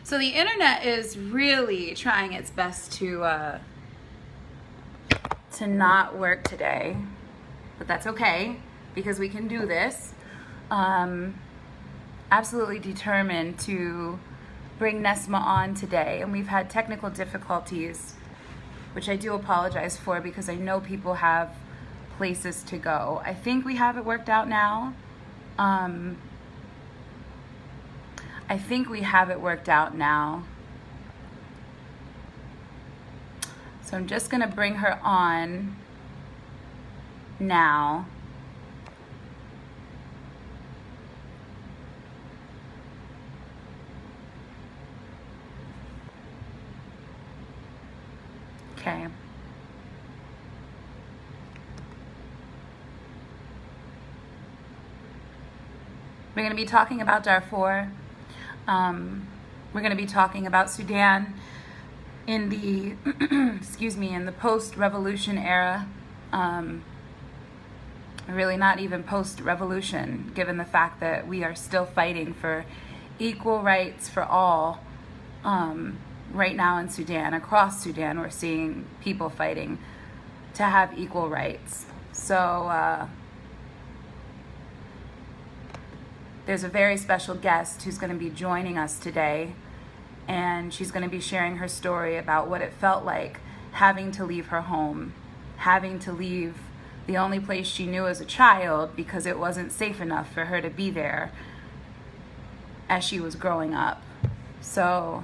So the internet is really trying its best to not work today, but that's okay because we can do this. Um, Absolutely determined to bring Nesma on today, and we've had technical difficulties, which I do apologize for because I know people have places to go. I think we have it worked out now. Um, I think we have it worked out now. So I'm just gonna bring her on now. Okay. We're going to be talking about Darfur. We're going to be talking about Sudan in the, excuse me, in the post-revolution era. Really not even post-revolution, given the fact that we are still fighting for equal rights for all. Right now in Sudan, across Sudan, we're seeing people fighting to have equal rights. So there's a very special guest who's going to be joining us today, and she's going to be sharing her story about what it felt like having to leave her home, having to leave the only place she knew as a child because it wasn't safe enough for her to be there as she was growing up. So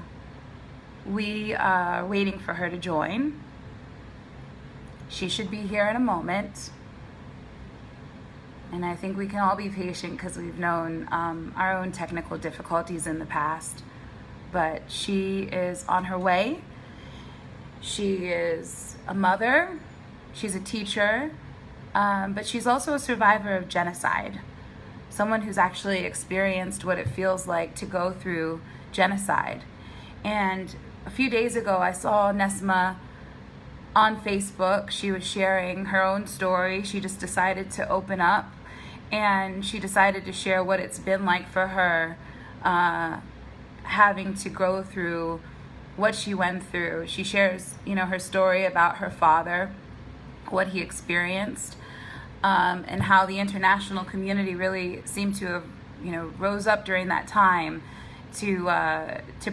we are waiting for her to join. She should be here in a moment. And I think we can all be patient because we've known our own technical difficulties in the past. But she is on her way. She is a mother. She's a teacher. But she's also a survivor of genocide. Someone who's actually experienced what it feels like to go through genocide. And a few days ago, I saw Nesma on Facebook. She was sharing her own story. She just decided to open up, and she decided to share what it's been like for her having to go through what she went through. She shares, her story about her father, what he experienced, and how the international community really seemed to have, rose up during that time to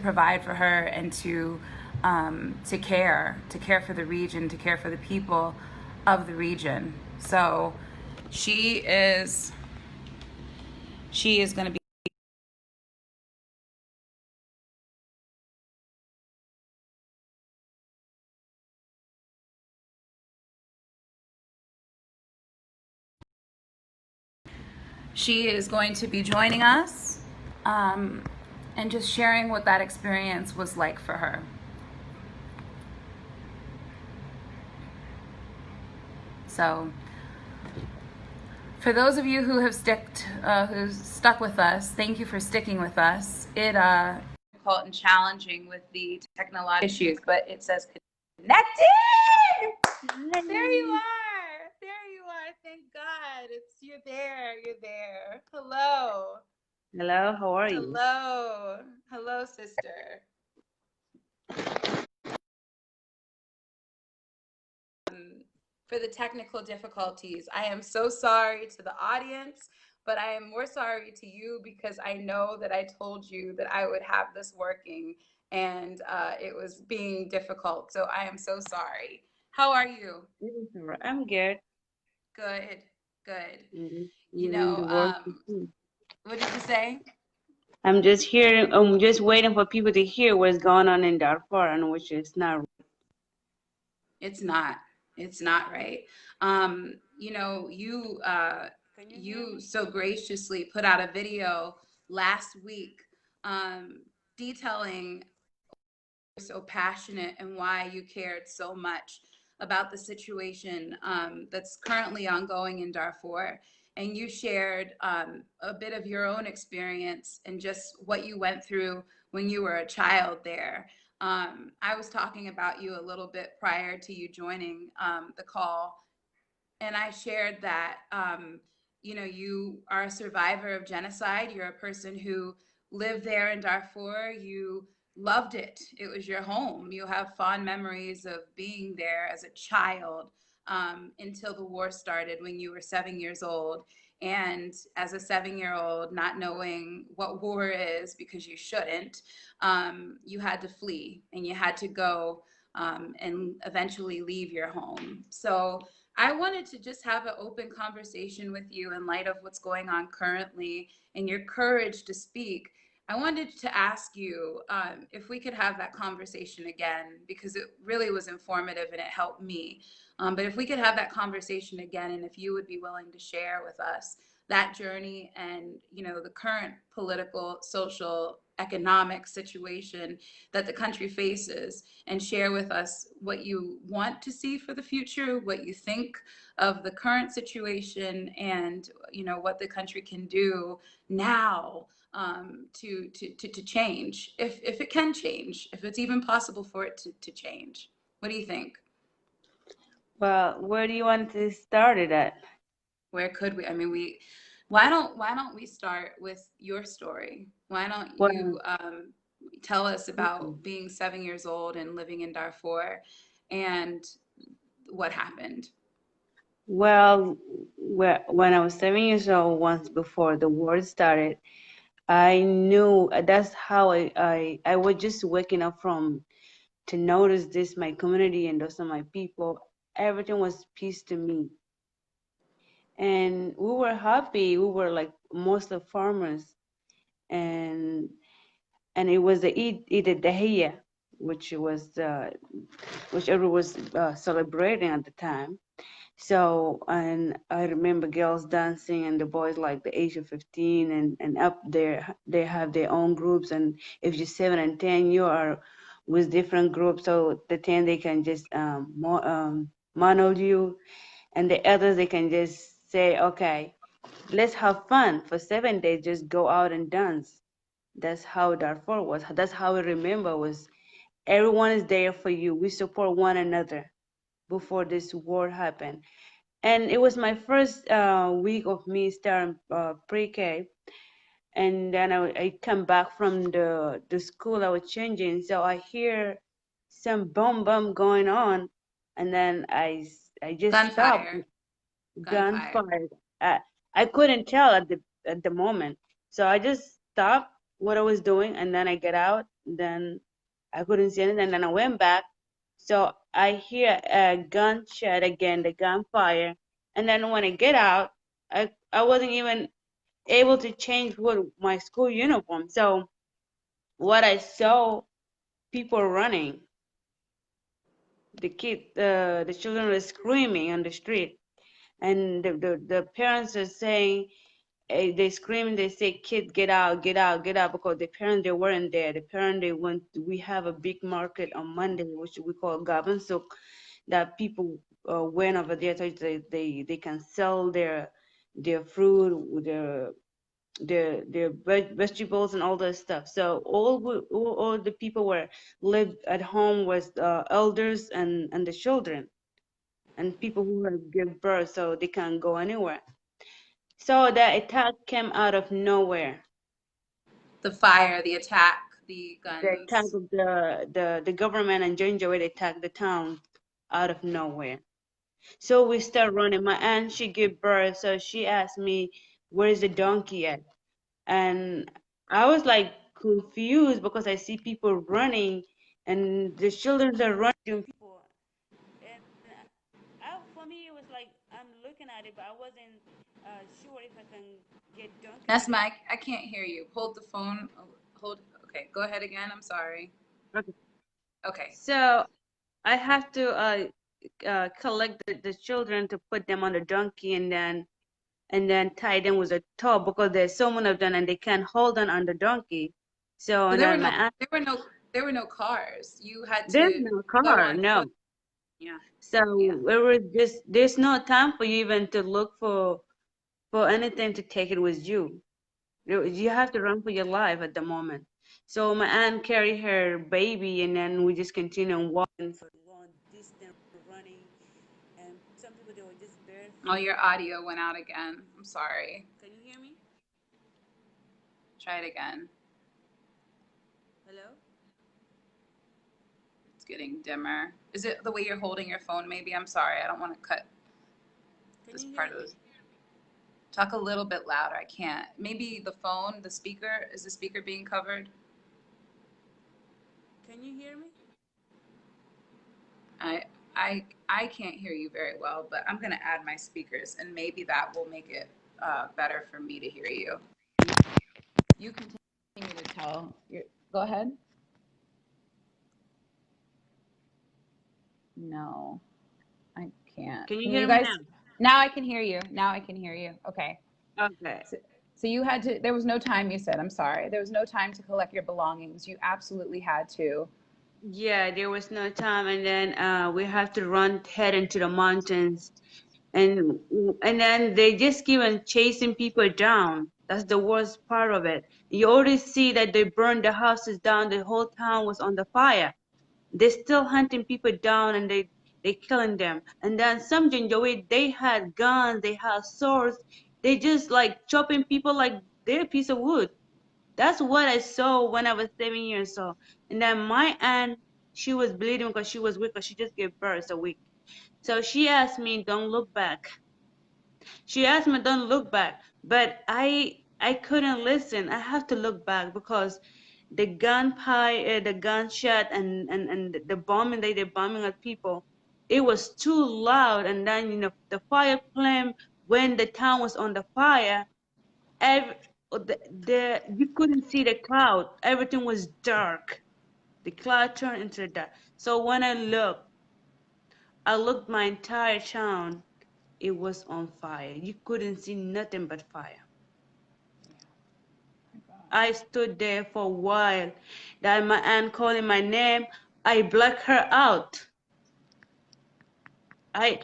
provide for her and to care for the region, to care for the people of the region. So she is going to be. She is going to be joining us and just sharing what that experience was like for her. So, for those of you who have stuck with us, thank you for sticking with us. It difficult and challenging with the technological issues, but it says connected. There you are. There you are. Thank God. You're there. You're there. Hello. Hello, how are you? Hello. Hello, sister. For the technical difficulties. I am so sorry to the audience, but I am more sorry to you because I know that I told you that I would have this working, and it was being difficult. So I am so sorry. How are you? I'm good. Good, good. You In know, the work. what did you say? I'm just hearing. I'm just waiting for people to hear what's going on in Darfur, and which is not. It's not. It's not right. Can you hear You me? so graciously put out a video last week um, detailing so passionate and why you cared so much about the situation that's currently ongoing in Darfur. And you shared a bit of your own experience and just what you went through when you were a child there. I was talking about you a little bit prior to you joining the call, and I shared that you are a survivor of genocide. You're a person who lived there in Darfur. You loved it. It was your home. You have fond memories of being there as a child, until the war started when you were 7 years old. And as a 7 year old, not knowing what war is because you shouldn't, you had to flee and you had to go, and eventually leave your home. So I wanted to just have an open conversation with you in light of what's going on currently and your courage to speak. I wanted to ask you, if we could have that conversation again, because it really was informative and it helped me. But if we could have that conversation again, and if you would be willing to share with us that journey and, the current political, social, economic situation that the country faces, and share with us what you want to see for the future, what you think of the current situation, and what the country can do now, to change, if it can change, if it's even possible for it to change. What do you think? Well, where do you want to start it at? Where could we? I mean, why don't we start with your story? Why don't you, Well, tell us about being 7 years old and living in Darfur, and what happened? when I was 7 years old, once before the war started, I knew that's how I was just waking up from to notice this my community and those are my people. Everything was peace to me, and we were happy. We were like mostly farmers, and it was the Eid al-Dahiyya, which was which everyone was celebrating at the time. So, and I remember girls dancing and the boys like the age of 15 and up there, they have their own groups. And if you're 7 and 10, you are with different groups. So the 10, they can just mono you, and the others, they can just say, okay, let's have fun for 7 days, just go out and dance. That's how Darfur was. That's how I remember was everyone is there for you. We support one another before this war happened. And it was my first week of me starting pre-K, and then I come back from the school I was changing, so I hear some boom going on, and then I just stopped. Gunfire. Gunfire. Gunfire. I, I couldn't tell at the moment, so I just stopped what I was doing, and then I get out. Then I couldn't see anything, and then I went back. So I hear a gunshot again, the gunfire, and then when I get out, I wasn't even able to change what my school uniform. So what I saw, people running, the children were screaming on the street, and the parents are saying, they scream, they say, kid, get out, get out, get out, because the parents, they weren't there. The parents, they went, we have a big market on Monday, which we call Gaban Souk, that people went over there so they can sell their fruit, their vegetables and all that stuff. So all the people were lived at home was elders and the children and people who have give birth, so they can't go anywhere. So the attack came out of nowhere. The fire, the attack, the The attack guns. of the government and Janjaweed attacked the town out of nowhere. So we start running. My aunt, she gave birth, so she asked me, "Where's the donkey at?" And I was like confused because I see people running, and the children are running. People, and for me, it was like I'm looking at it, but I wasn't sure if I can get donkey That's because. Mike. I can't hear you. Hold the phone. Hold. Okay, go ahead again. I'm sorry. Okay. Okay. So I have to collect the children to put them on the donkey and then tie them with a top because there's so many of them and they can't hold on the donkey. So So and there were then my no aunt, there were no there were no cars. You had there's to no go car, on foot. no. Yeah. So Yeah. we were just there's no time for you even to look for anything to take it with you. You have to run for your life at the moment. So my aunt carried her baby and then we just continue on walking for a long distance running. And some people they were just Oh, barefoot. your audio went out again. I'm sorry. Can you hear me? Try it again. Hello? getting dimmer. Is it the way you're holding your phone? Maybe. I'm sorry. I don't want to cut Can this you part hear of me? this. Talk a little bit louder. I can't. Maybe the phone, the speaker. Is the speaker being covered? Can you hear me? I I can't hear you very well, but I'm gonna add my speakers, and maybe that will make it better for me to hear you. You continue to tell. Go ahead. No, I can't. Can you Can you hear me now? guys? Now I can hear you. Now I can hear you. Okay. Okay. So you had to. There was no time. You said. I'm sorry. There was no time to collect your belongings. You absolutely had to. Yeah, there was no time, and then we have to run head into the mountains, and and then they just keep on chasing people down. That's the worst part of it. You already see that they burned the houses down. The whole town was on the fire. They're still hunting people down, and they killing them. And then some Janjaweed, they had guns, they had swords. They just like chopping people like they're a piece of wood. That's what I saw when I was 7 years old. And then my aunt, she was bleeding because she was weak, because she just gave birth a week. So she asked me, "Don't look back." She asked me, "Don't look back." But I couldn't listen. I have to look back because the gunshot, and the bombing, they're bombing at people. It was too loud, and then the fire flame, when the town was on the fire. Every, you couldn't see the cloud. Everything was dark. The cloud turned into dark. So when I looked my entire town. It was on fire. You couldn't see nothing but fire. I stood there for a while. Then my aunt calling my name. I blacked her out. I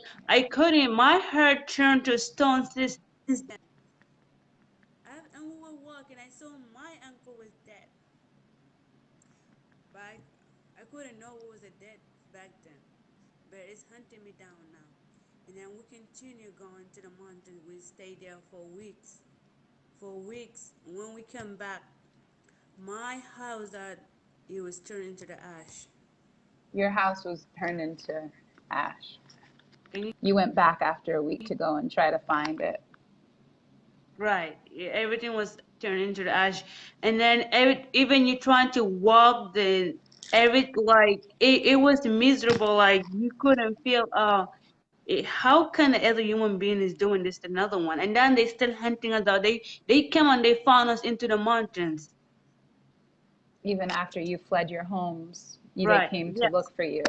couldn't. My heart turned to stone since then. And we were walking. I saw my uncle was dead, but I couldn't know what was a dead back then. But it's hunting me down now. And then we continue going to the mountains. We stayed there for weeks. For weeks. When we came back, my house that it was turned into the ash. Your house was turned into ash. Can You went back after a week you, to go and try to find it. right. Everything was turned into the ash. And then even you trying to walk it was miserable. Like you couldn't feel how can the other human being is doing this to another one? And then they still hunting us out. They came and they found us into the mountains. Even after you fled your homes, they Right. came to Yes. look for you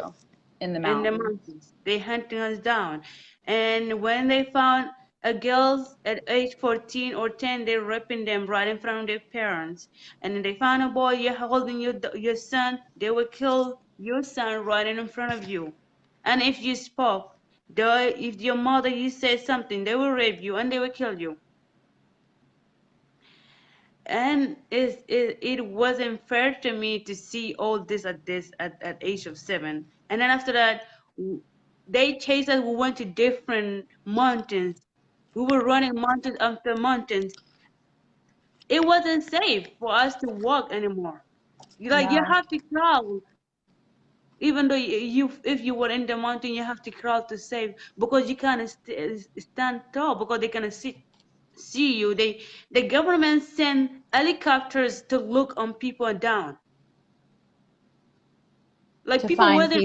in the In the mountains. mountains. They hunting us down. And when they found a girls at age 14 or 10, they're raping them right in front of their parents. And then they found a boy, you're holding your son, they will kill your son right in front of you. And if you spoke, if your mother, you say something, they will rape you and they will kill you. And it wasn't fair to me to see all this at age of 7. And then after that, they chased us. We went to different mountains. We were running mountains after mountains. It wasn't safe for us to walk anymore. You No, have to crawl. Even though if you were in the mountain, you have to crawl to save, because you can't stand tall, because they can see you. The government sent helicopters to look on people down. Like people were there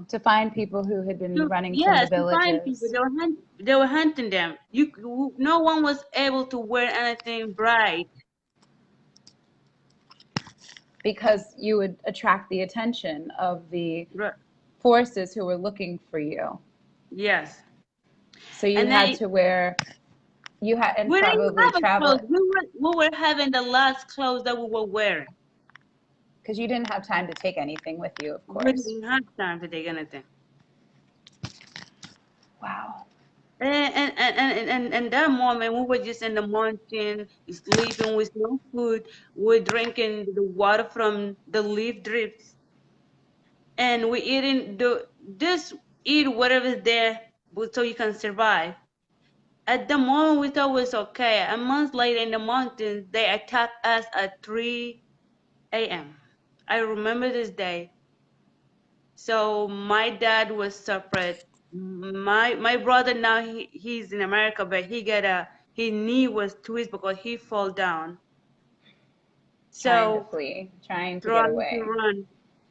to find people who had been running from the yes, to find people. villages They were hunting them. No one was able to wear anything bright. because you would attract the attention of the Right. forces who were looking for you. Yes. So you And had then to wear, you had, and we didn't probably have a travel, clothes. We were having the last clothes that we were wearing. because you didn't have time to take anything with you, of We course. didn't have time to take anything. Wow. And that moment, we were just in the mountain, sleeping with no food. We're drinking the water from the leaf drips, and we eating this eat whatever's there, so you can survive. At the moment, we thought it was okay. A month later, in the mountains, they attacked us at 3 a.m. I remember this day. So my dad was separate. My brother now he's in America, but he got a his knee was twisted because he fall down. Trying to So flee, trying to get trying to away. run.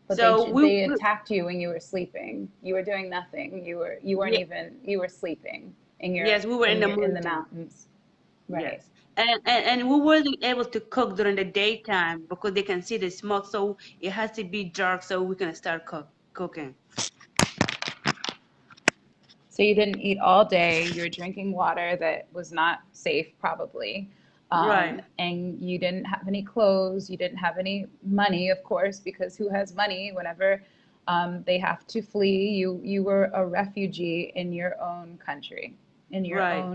But So they attacked you when you were sleeping. You were doing nothing. You weren't yeah, even, you were sleeping yes, we were in the in the mountain. mountains. Right. Yes. And we weren't able to cook during the daytime because they can see the smoke. So it has to be dark so we can start cooking. So you didn't eat all day. You were drinking water that was not safe, probably. Right, And you didn't have any clothes. You didn't have any money, of course, because who has money whenever they have to flee? You were a refugee in your own country, right.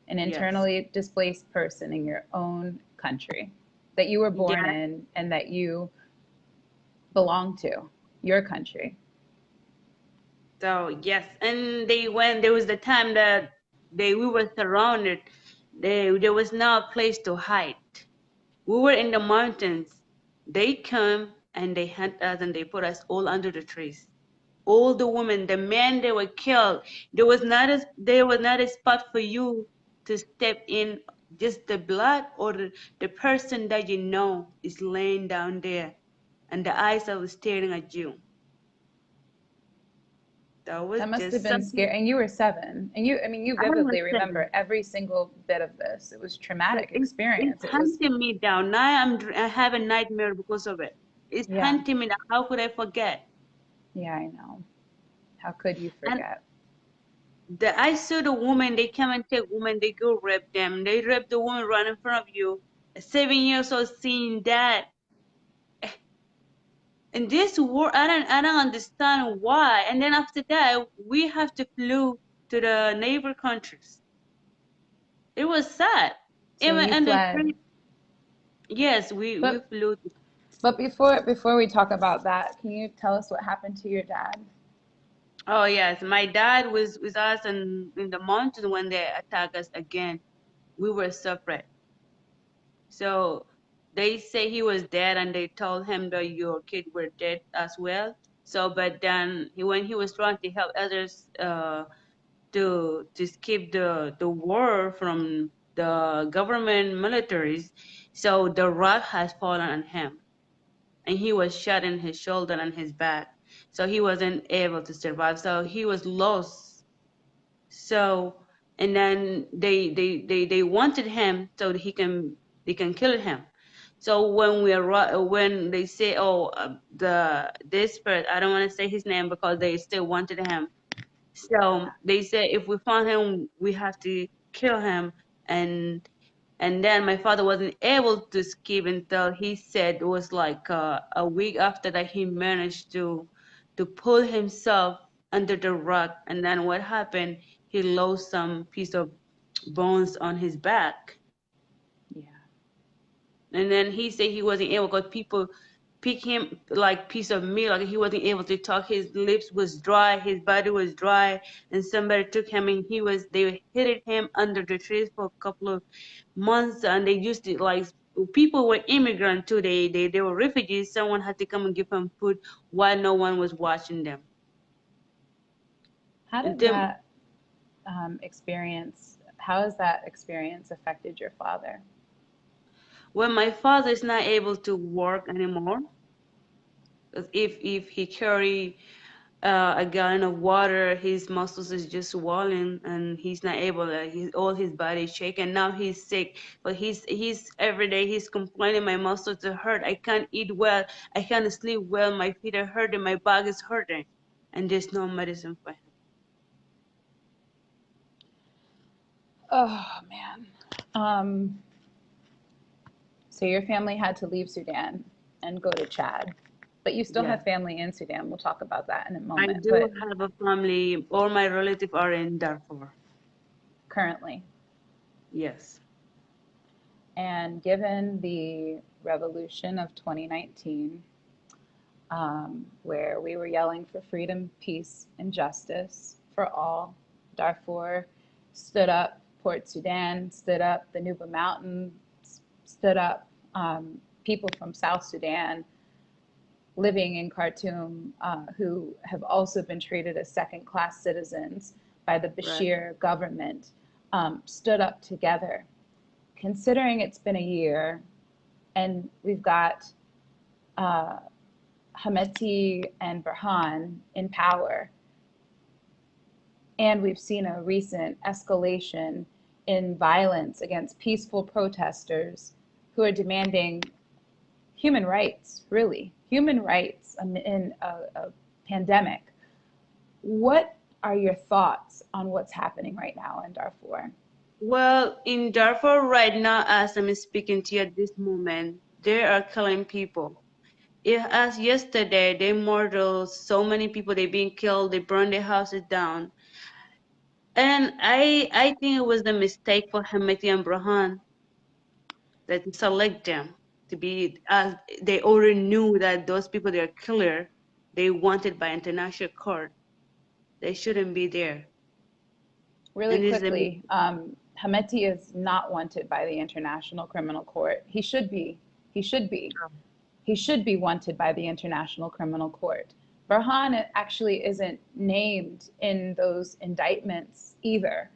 an Yes. internally displaced person in your own country that you were born Yeah. in and that you belong to, your country. So yes, and they went. There was the time that we were surrounded. There was no place to hide. We were in the mountains. They come and they hunt us and they put us all under the trees. All the women, the men, they were killed. There was not a spot for you to step in. Just the blood or the person that you know is laying down there, and the eyes that was staring at you. That was That must have just been something. scary. And you were seven. And you, I mean, you I was vividly seven. remember every single bit of this. It was But traumatic it's experience. It was, hunting me down. Now I have a nightmare because of it. It's yeah, hunting me down. How could I forget? yeah, I know. How could you And forget? I saw the woman. They come and take women. They go rape them. They rape the woman right in front of you. 7 years old seeing that. In this war, I don't understand why. And then after that, we have to flew to the neighbor countries. It was sad. So Even you and the fled. yes, we But flew. but before we talk about that, can you tell us what happened to your dad? Oh yes, my dad was with us in the mountain when they attacked us again. We were separate. So they say he was dead, and they told him that your kid were dead as well. So, but then when he was trying to help others to skip the war from the government militaries, so the rock has fallen on him, and he was shot in his shoulder and his back. So he wasn't able to survive. So he was lost. So and then they wanted him so that they can kill him. So when they say, oh, the this person, I don't want to say his name because they still wanted him. So Yeah. they said if we found him, we have to kill him. And and then my father wasn't able to escape until he said it was like a week after that he managed to pull himself under the rock. And then what happened? He lost some piece of bones on his back. Yeah. And then he said he wasn't able because people pick him like piece of meat, like he wasn't able to talk. His lips was dry, his body was dry, and somebody took him and they hid him under the trees for a couple of months, and they used to like people were immigrant too. They were refugees. Someone had to come and give them food while no one was watching them. How And did then that how has that experience affected your father? when my father is not able to work anymore, 'cause if he carry a gallon of water, his muscles is just swollen, and he's not able. All his body is shaking. Now he's sick, but he's every day he's complaining. My muscles are hurt. I can't eat well. I can't sleep well. My feet are hurting. My back is hurting, and there's no medicine for him. Oh man. Um, so your family had to leave Sudan and go to Chad, but you still Yes, have family in Sudan. We'll talk about that in a I moment. do But have a family. All my relatives are in Darfur. currently, Yes, and given the revolution of 2019, where we were yelling for freedom, peace, and justice for all, Darfur stood up, Port Sudan stood up, the Nuba Mountains stood up, people from South Sudan living in Khartoum who have also been treated as second class citizens by the Right. Bashir government stood up together. Considering it's been a year and we've got uh, Hameti and Burhan in power, and we've seen a recent escalation in violence against peaceful protesters who are demanding human rights, really, human rights in a pandemic. What are your thoughts on what's happening right now in Darfur? Well, in Darfur right now, as I'm speaking to you at this moment, they are killing people. As yesterday, they murdered so many people. They being killed. They burned their houses down. And I think it was the mistake for Hameti and Burhan that to select them to be, as they already knew that those people they are killer, they wanted by international court. They shouldn't be there. Really And it's a quickly, Hameti is not wanted by the International Criminal Court. He should be. He should be. He should be wanted by the International Criminal Court. Burhan actually isn't named in those indictments either.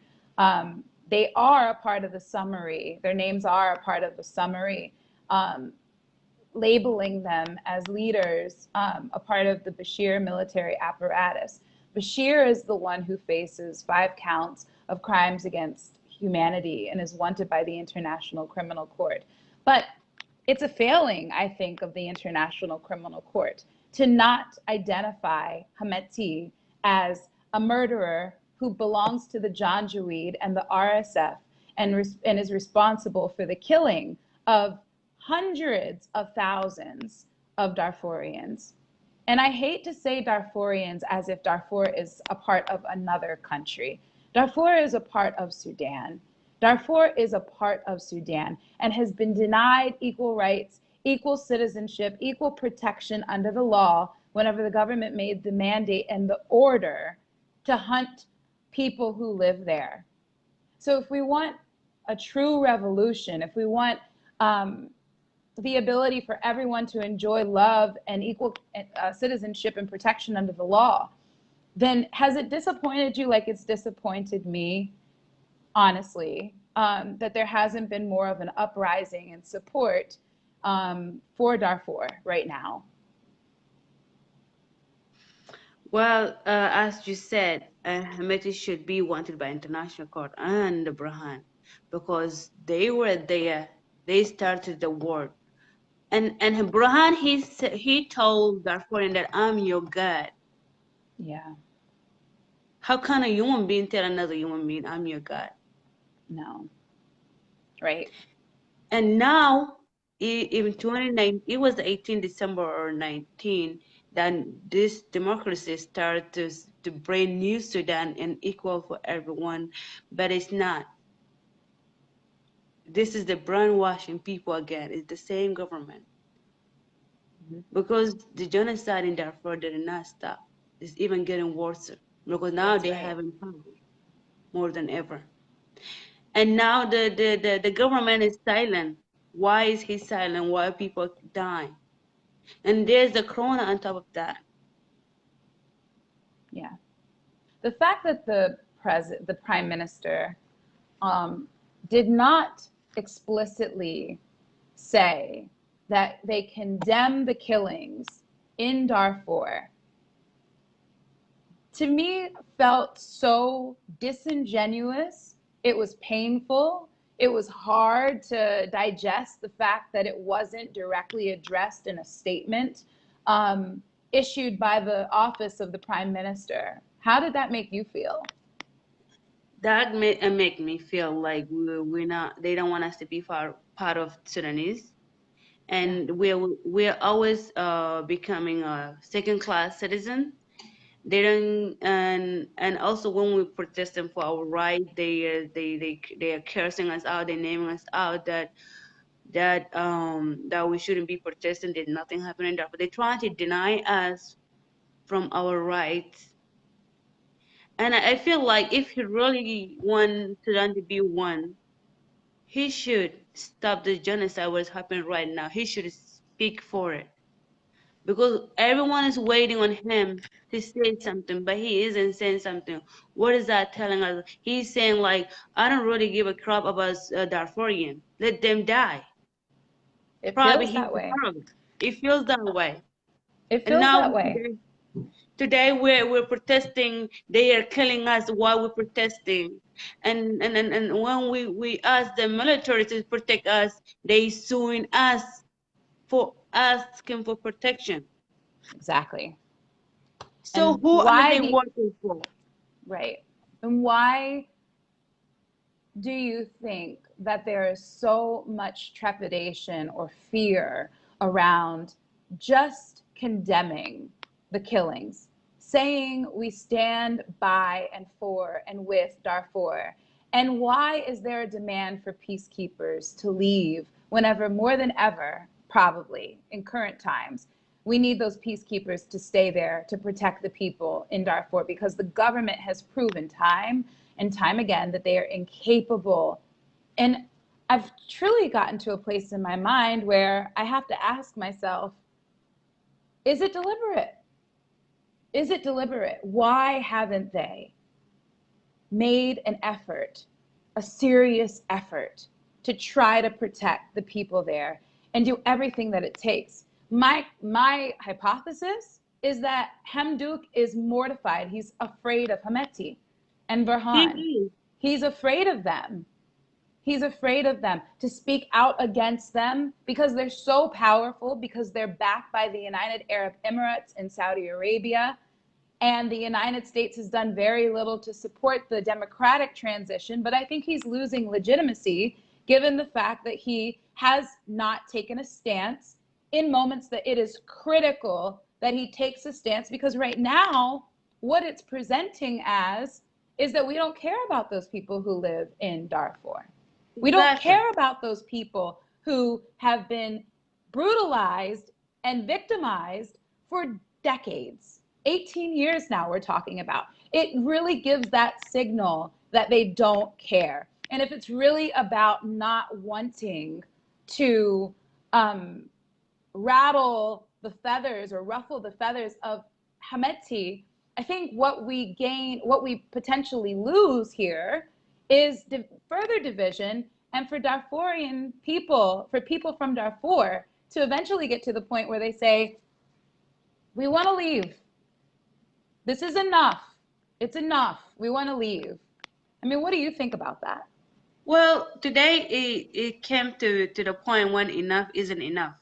They are a part of the summary. Their names are a part of the summary, um, labeling them as leaders, a part of the Bashir military apparatus. Bashir is the one who faces 5 counts of crimes against humanity and is wanted by the International Criminal Court. But it's a failing, I think, of the International Criminal Court to not identify Hameti as a murderer who belongs to the Janjaweed and the RSF and is responsible for the killing of hundreds of thousands of Darfurians. And I hate to say Darfurians as if Darfur is a part of another country. Darfur is a part of Sudan. Darfur is a part of Sudan and has been denied equal rights, equal citizenship, equal protection under the law whenever the government made the mandate and the order to hunt people who live there. So if we want a true revolution, if we want the ability for everyone to enjoy love and equal citizenship and protection under the law, then has it disappointed you like it's disappointed me, honestly, that there hasn't been more of an uprising and support for Darfur right now? Well, as you said, Hameti should be wanted by international court and the Burhan because they were there. They started the war, and Burhan he told Darfurian that I'm your God. Yeah, How can a human being tell another human being I'm your God? no, right? And now, in 2019, it was the 18 December or 19, then this democracy started to bring new Sudan and equal for everyone, but it's not. This is the brainwashing people again. It's the same government Mhm. because the genocide in Darfur did not stop. It's even getting worse because now That's they right. have power more than ever. And now the government is silent. Why is he silent? Why are people dying? And there's the corona on top of that. Yeah. The fact that the prime minister um, did not explicitly say that they condemn the killings in Darfur, to me, felt so disingenuous. It was painful. It was hard to digest the fact that it wasn't directly addressed in a statement issued by the office of the prime minister. How did that make you feel? That make me feel like we're not. They don't want us to be part of Sudanese, Yeah. and we're always becoming a second class citizen. They don't, and also when we protesting for our right, they are cursing us out. They're naming us out that we shouldn't be protesting. There's nothing happening there, but they're trying to deny us from our rights. And I feel like if he really want Sudan to be one, he should stop the genocide what's happening right now. He should speak for it. because everyone is waiting on him to say something, but he isn't saying something. What is that telling us? He's saying like, I don't really give a crap about Darfurian. Let them die. It Probably feels he's that the way. problem. It feels that way. It And feels now that way. today we're protesting. They are killing us while we're protesting. And when we ask the military to protect us, they suing us for asking for protection. Exactly. So And who are why they the working for? right? And why do you think that there is so much trepidation or fear around just condemning the killings, saying we stand by and for and with Darfur? And why is there a demand for peacekeepers to leave whenever, more than ever, probably in current times, we need those peacekeepers to stay there to protect the people in Darfur, because the government has proven time and time again that they are incapable. And I've truly gotten to a place in my mind where I have to ask myself, is it deliberate? Is it deliberate? Why haven't they made an effort, a serious effort, to try to protect the people there and do everything that it takes? My hypothesis is that Hamduk is mortified. He's afraid of Hameti and He Burhan. is. He's afraid of them. He's afraid of them, to speak out against them, because they're so powerful, because they're backed by the United Arab Emirates and Saudi Arabia. And the United States has done very little to support the democratic transition, but I think he's losing legitimacy given the fact that he has not taken a stance in moments that it is critical that he takes a stance, because right now, what it's presenting as is that we don't care about those people who live in Darfur. We don't Exactly. care about those people who have been brutalized and victimized for decades. 18 years now, we're talking about. It really gives that signal that they don't care. And if it's really about not wanting to rattle the feathers or ruffle the feathers of Hameti, I think what we gain, what we potentially lose here is further division, and for Darfurian people, for people from Darfur to eventually get to the point where they say, we want to leave. This is enough. It's enough. We want to leave. I mean, what do you think about that? Well, today it came to the point when enough isn't enough.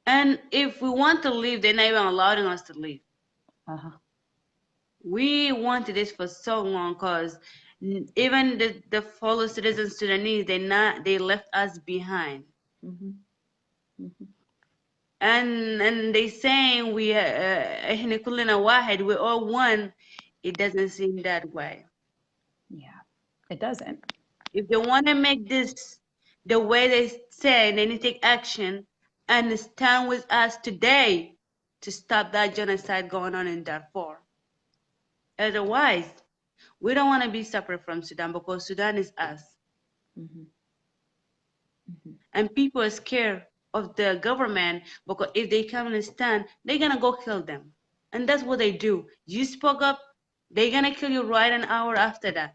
And if we want to leave, they're not even allowing us to leave. Uh-huh. We wanted this for so long because even the fellow citizens Sudanese, they left us behind. Mm-hmm. Mm-hmm. And they saying we احنا كلنا واحد, we're all one. It doesn't seem that way. Yeah, it doesn't. If they want to make this the way they say, they need to take action and stand with us today to stop that genocide going on in Darfur. Otherwise, we don't want to be separate from Sudan because Sudan is us. Mm-hmm. Mm-hmm. And people are scared of the government because if they come and stand, they're going to go kill them. And that's what they do. You spoke up, they're going to kill you right an hour after that.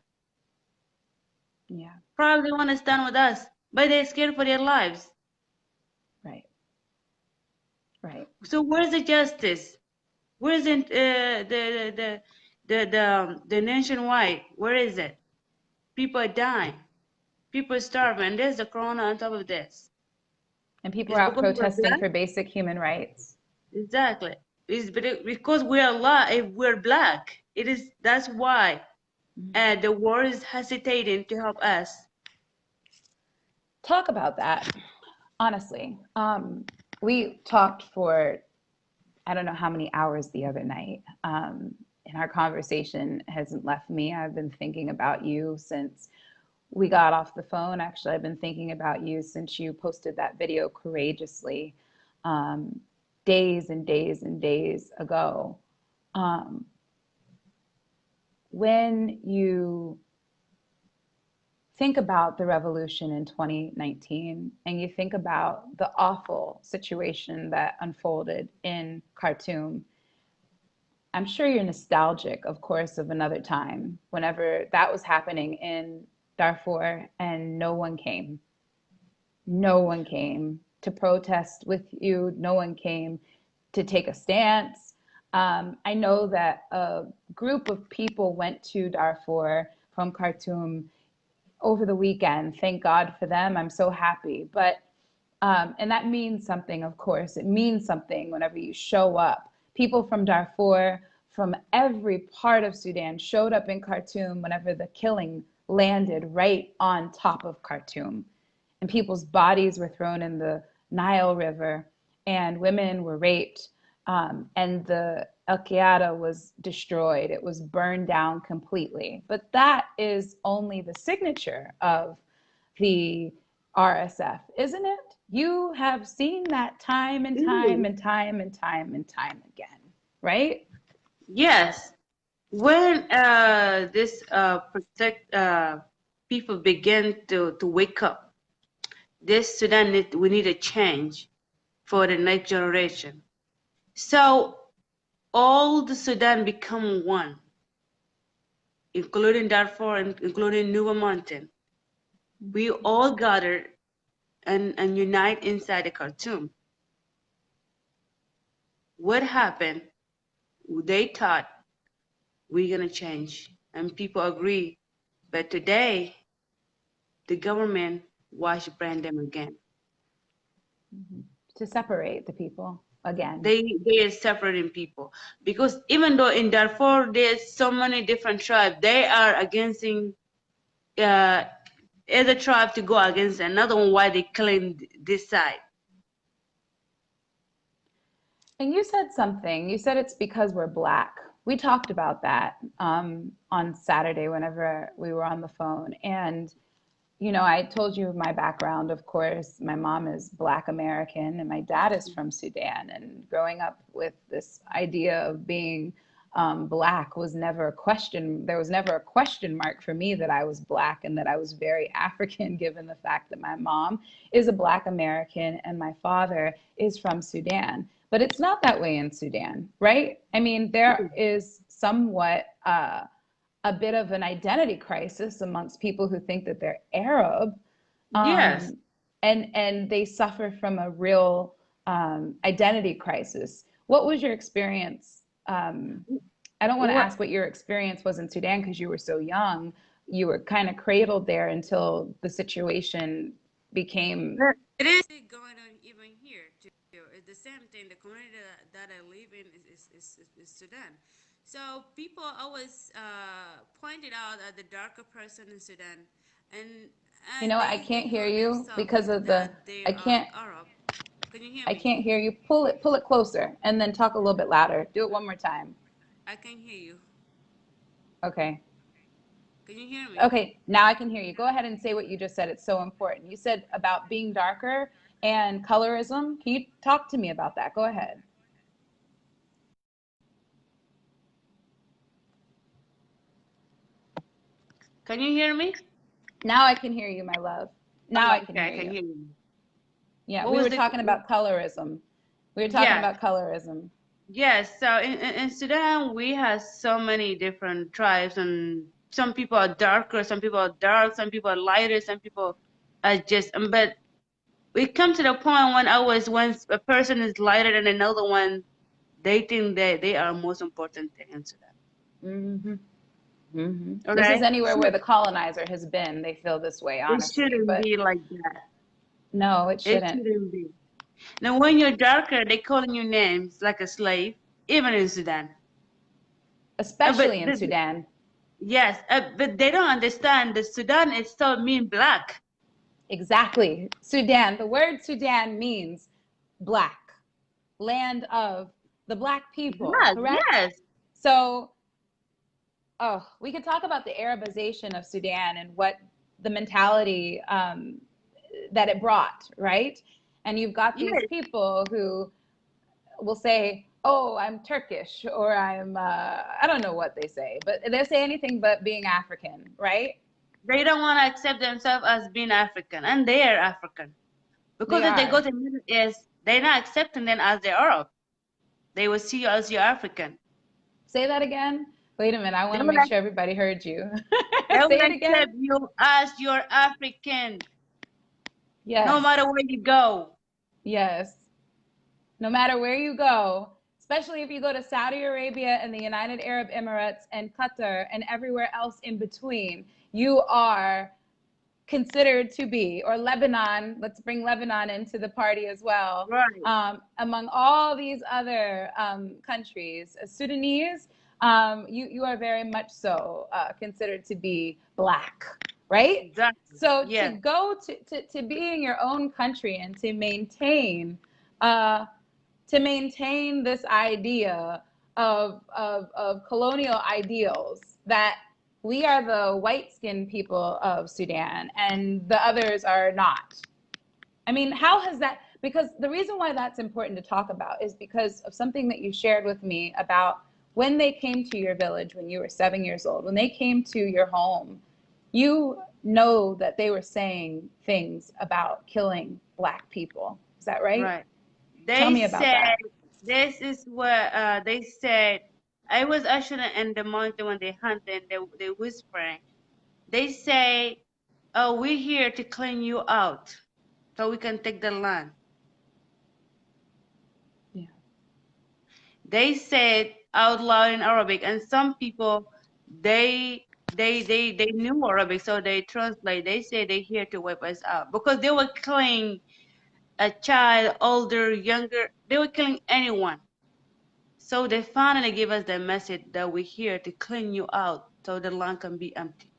Yeah, Probably want to stand with us, but they're scared for their lives. right, right. So where's the justice? Where's the nationwide? Where is it? People are dying. People are starving. And there's the corona on top of this. And people are It's out because we're protesting black. for basic human rights. Exactly. It's because we're alive. We're black. It is. That's why the world is hesitating to help us. Talk about that, honestly. We talked for I don't know how many hours the other night. And our conversation hasn't left me. I've been thinking about you since we got off the phone. Actually, I've been thinking about you since you posted that video courageously, um, days and days and days ago. When you think about the revolution in 2019 and you think about the awful situation that unfolded in Khartoum, I'm sure you're nostalgic, of course, of another time whenever that was happening in Darfur and no one came. No one came to protest with you. No one came to take a stance. I know that a group of people went to Darfur from Khartoum over the weekend. Thank God for them. I'm so happy. But and that means something, of course. It means something whenever you show up. People from Darfur, from every part of Sudan, showed up in Khartoum whenever the killing landed right on top of Khartoum. And people's bodies were thrown in the Nile River, and women were raped, and the El Qiada was destroyed. It was burned down completely. But that is only the signature of the RSF, isn't it? You have seen that time and time Mm. and time and time and time again, right? Yes. When this protect people begin to wake up, this Sudan we need a change for the next generation. So all the Sudan become one, including Darfur and including Nuba Mountain. We all gather and unite inside the Khartoum. What happened? They thought we're gonna change, and people agree. But today, the government wash brand them again. To separate the people again. They are separating people because even though in Darfur there's so many different tribes, they are against uh, other tribe to go against another one while they claim this side. And you said something. You said it's because we're black. We talked about that on Saturday whenever we were on the phone. And, you know, I told you my background, of course. My mom is Black American and my dad is from Sudan. And growing up with this idea of being Black was never a question. There was never a question mark for me that I was Black and that I was very African, given the fact that my mom is a Black American and my father is from Sudan. But it's not that way in Sudan, right? I mean, there is somewhat a bit of an identity crisis amongst people who think that they're Arab, Yes. um, and they suffer from a real identity crisis. What was your experience? I don't want to What ask what your experience was in Sudan because you were so young. You were kind of cradled there until the situation became. it is going on even here too. It's the same thing. The community that I live in is Sudan. So people always pointed out at the darker person in Sudan, and You know, I they can't hear call you themselves because of the. that they I are can't. Arab. Can you hear I me? can't hear you. Pull it closer, and then talk a little bit louder. Do it one more time. I can hear you. Okay. Can you hear me? Okay, now I can hear you. Go ahead and say what you just said. It's so important. You said about being darker and colorism. Can you talk to me about that? Go ahead. Can you hear me? Now I can hear you, my love. Now I can Okay, I hear can you. hear you. Yeah, What we was were the? talking about colorism. We were talking Yeah. about colorism. Yes, so in Sudan we have so many different tribes, and some people are darker, some people are dark, some people are lighter, some people are just. But we come to the point when always when a person is lighter than another one, they think that they are most important thing in Sudan. Hmm. Hmm. This is Okay, anywhere where the colonizer has been. They feel this way, it honestly. shouldn't But be like that. no, it It shouldn't, shouldn't be. Now, when you're darker, they calling you names like a slave, even in Sudan. But especially in Sudan. yes, but they don't understand that Sudan itself mean black. Exactly. Sudan. The word Sudan means black, land of the black people, Black, correct? yes, So, oh, we could talk about the Arabization of Sudan and what the mentality that it brought, right? And you've got these yes, people who will say, "Oh, I'm Turkish," or "I'm I don't know what they say, but they say anything but being African, right?" They don't want to accept themselves as being African, and they are African. They Because if they go are. to Middle East, they're not accepting them as they Arab. They will see you as your African. Say that again. Wait a minute. I They want to will, make sure everybody heard you. they will Say it accept again. you as your African, no Yes. matter where you go. Yes. No matter where you go, especially if you go to Saudi Arabia and the United Arab Emirates and Qatar and everywhere else in between, you are considered to be, or Lebanon, let's bring Lebanon into the party as well, Right. among all these other countries, Sudanese, you are very much so considered to be black, right? Exactly. So to Yes. go to be in your own country and uh, to maintain this idea of colonial ideals that we are the white skinned people of Sudan and the others are not. I mean, how has that? Because the reason why that's important to talk about is because of something that you shared with me about when they came to your village when you were 7 years old, when they came to your home, you know that they were saying things about killing black people. Is that right? Right. Tell They me about said, that. this is what they said. I was actually in the mountain when they hunted, they whispering. They say, "Oh, we're here to clean you out, so we can take the land." Yeah. They said out loud in Arabic, and some people they knew Arabic, so they translate. They say they're here to wipe us out because they were killing a child, older, younger. They were killing anyone. So they finally gave us the message that we're here to clean you out, so the land can be empty.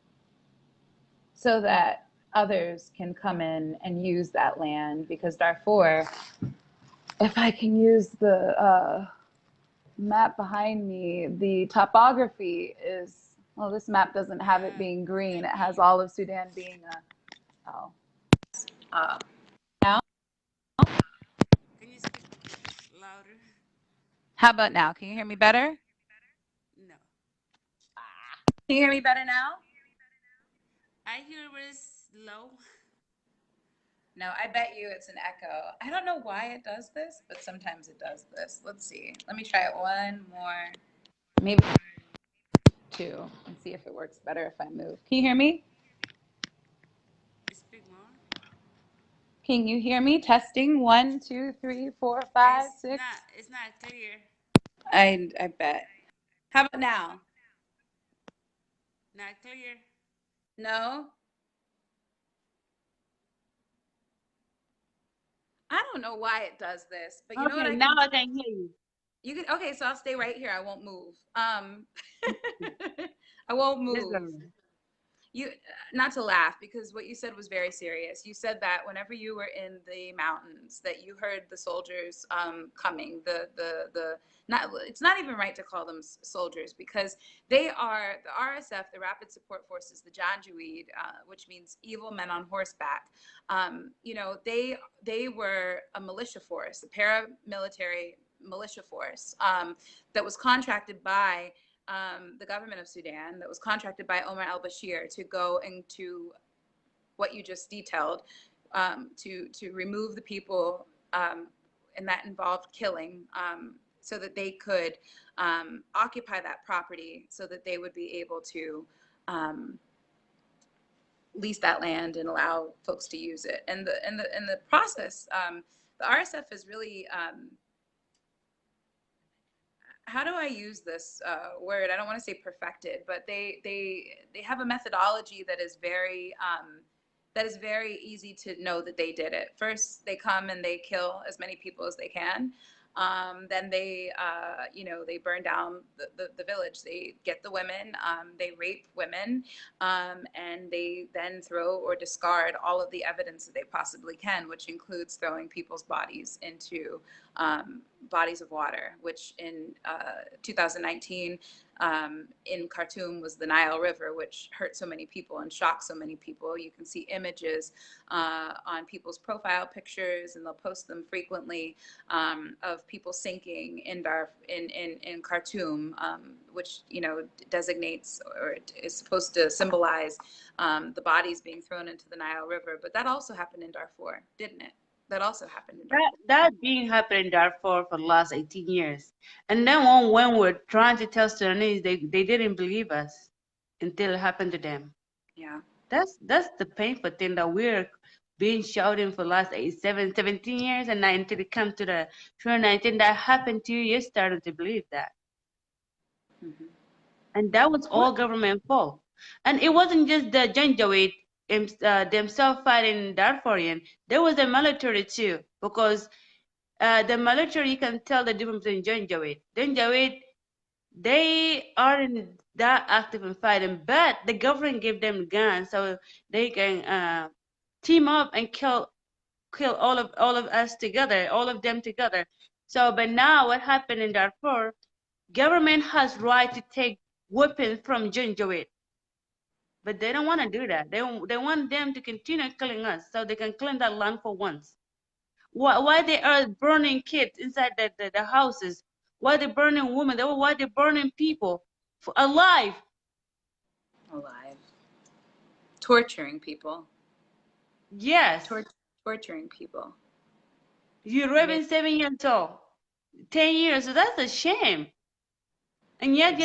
So that others can come in and use that land because Darfur, if I can use the map behind me, the topography is, well, this map doesn't have it being green. It has all of Sudan being a, oh, uh, now? Can you speak louder? How about now? Can you hear me better? No. Can you hear me better now? I hear it was low. No, I bet you it's an echo. I don't know why it does this, but sometimes it does this. Let's see. Let me try it one more. Maybe two and see if it works better if I move. Can you hear me? Speak more. Can you hear me? Testing one, two, three, four, five, six. It's not clear. I bet. How about now? Not clear. No? I don't know why it does this, but you know what Okay, I now can do? I can hear you. You can, okay, so I'll stay right here. I won't move. I won't Let's go. move. You, not to laugh, because what you said was very serious. You said that whenever you were in the mountains, that you heard the soldiers coming. The not, it's not even right to call them soldiers, because they are the RSF, the Rapid Support Forces, the Janjaweed, which means evil men on horseback. You know, they were a militia force, a paramilitary militia force that was contracted by the government of Sudan, that was contracted by Omar al-Bashir to go into what you just detailed, to remove the people, and that involved killing, so that they could occupy that property, so that they would be able to um, lease that land and allow folks to use it. And the process, the RSF is really how do I use this word? I don't want to say perfected, but they have a methodology that is very easy to know that they did it. First, they come and they kill as many people as they can. Then they, they burn down the village. They get the women, they rape women, and they then throw or discard all of the evidence that they possibly can, which includes throwing people's bodies into bodies of water, which in 2019, in Khartoum was the Nile River, which hurt so many people and shocked so many people. You can see images on people's profile pictures, and they'll post them frequently, of people sinking in Khartoum, which designates or is supposed to symbolize the bodies being thrown into the Nile River. But that also happened in Darfur, didn't it? That also happened in Darfur. That being happening in Darfur for the last 18 years. And then when we're trying to tell Sudanese, they didn't believe us until it happened to them. Yeah. That's the painful thing, that we're being shouting for the last 17 years, and now until it comes to the 2019 that happened to you, you started to believe that. Mm-hmm. And that was all What? government fault. And it wasn't just the Janjaweed themselves fighting Darfurian. There was the military too, because the military, you can tell the difference between Janjaweed. Janjaweed, they aren't that active in fighting, but the government gave them guns so they can team up and kill all of us together, all of them together. So, but now what happened in Darfur? Government has right to take weapons from Janjaweed, but they don't want to do that. They want them to continue killing us so they can claim that land for once. Why they are burning kids inside the houses? Why they burning women? Why they burning people alive? Alive. Torturing people. Yes, Torturing people. you're I mean, raping 7 years old, 10 years. So that's a shame. And yet,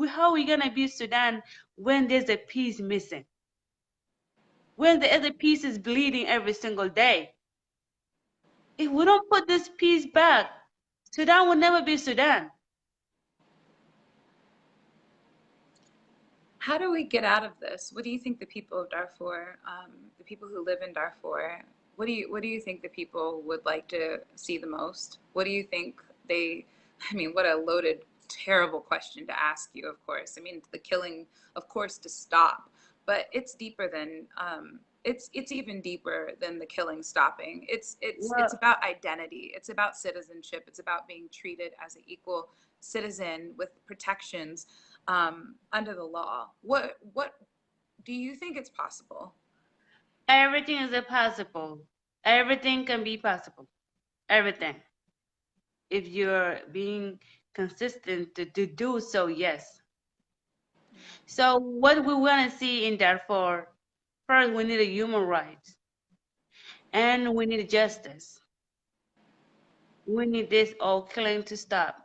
how are we gonna be Sudan when there's a piece missing? When the other piece is bleeding every single day? If we don't put this piece back, Sudan will never be Sudan. how do we get out of this? What do you think the people of Darfur, the people who live in Darfur, what do you think the people would like to see the most? What do you think they? I mean, what a loaded, terrible question to ask you. Of course, I mean the killing, of course, to stop, but it's deeper than it's even deeper than the killing stopping. It's Well, about identity. It's about citizenship. It's about being treated as an equal citizen with protections under the law. What do you think it's possible? everything is possible. Everything can be possible. Everything. If you're being consistent to do so, yes. So what we want to see in Darfur, first we need a human rights and we need justice. We need this all killing to stop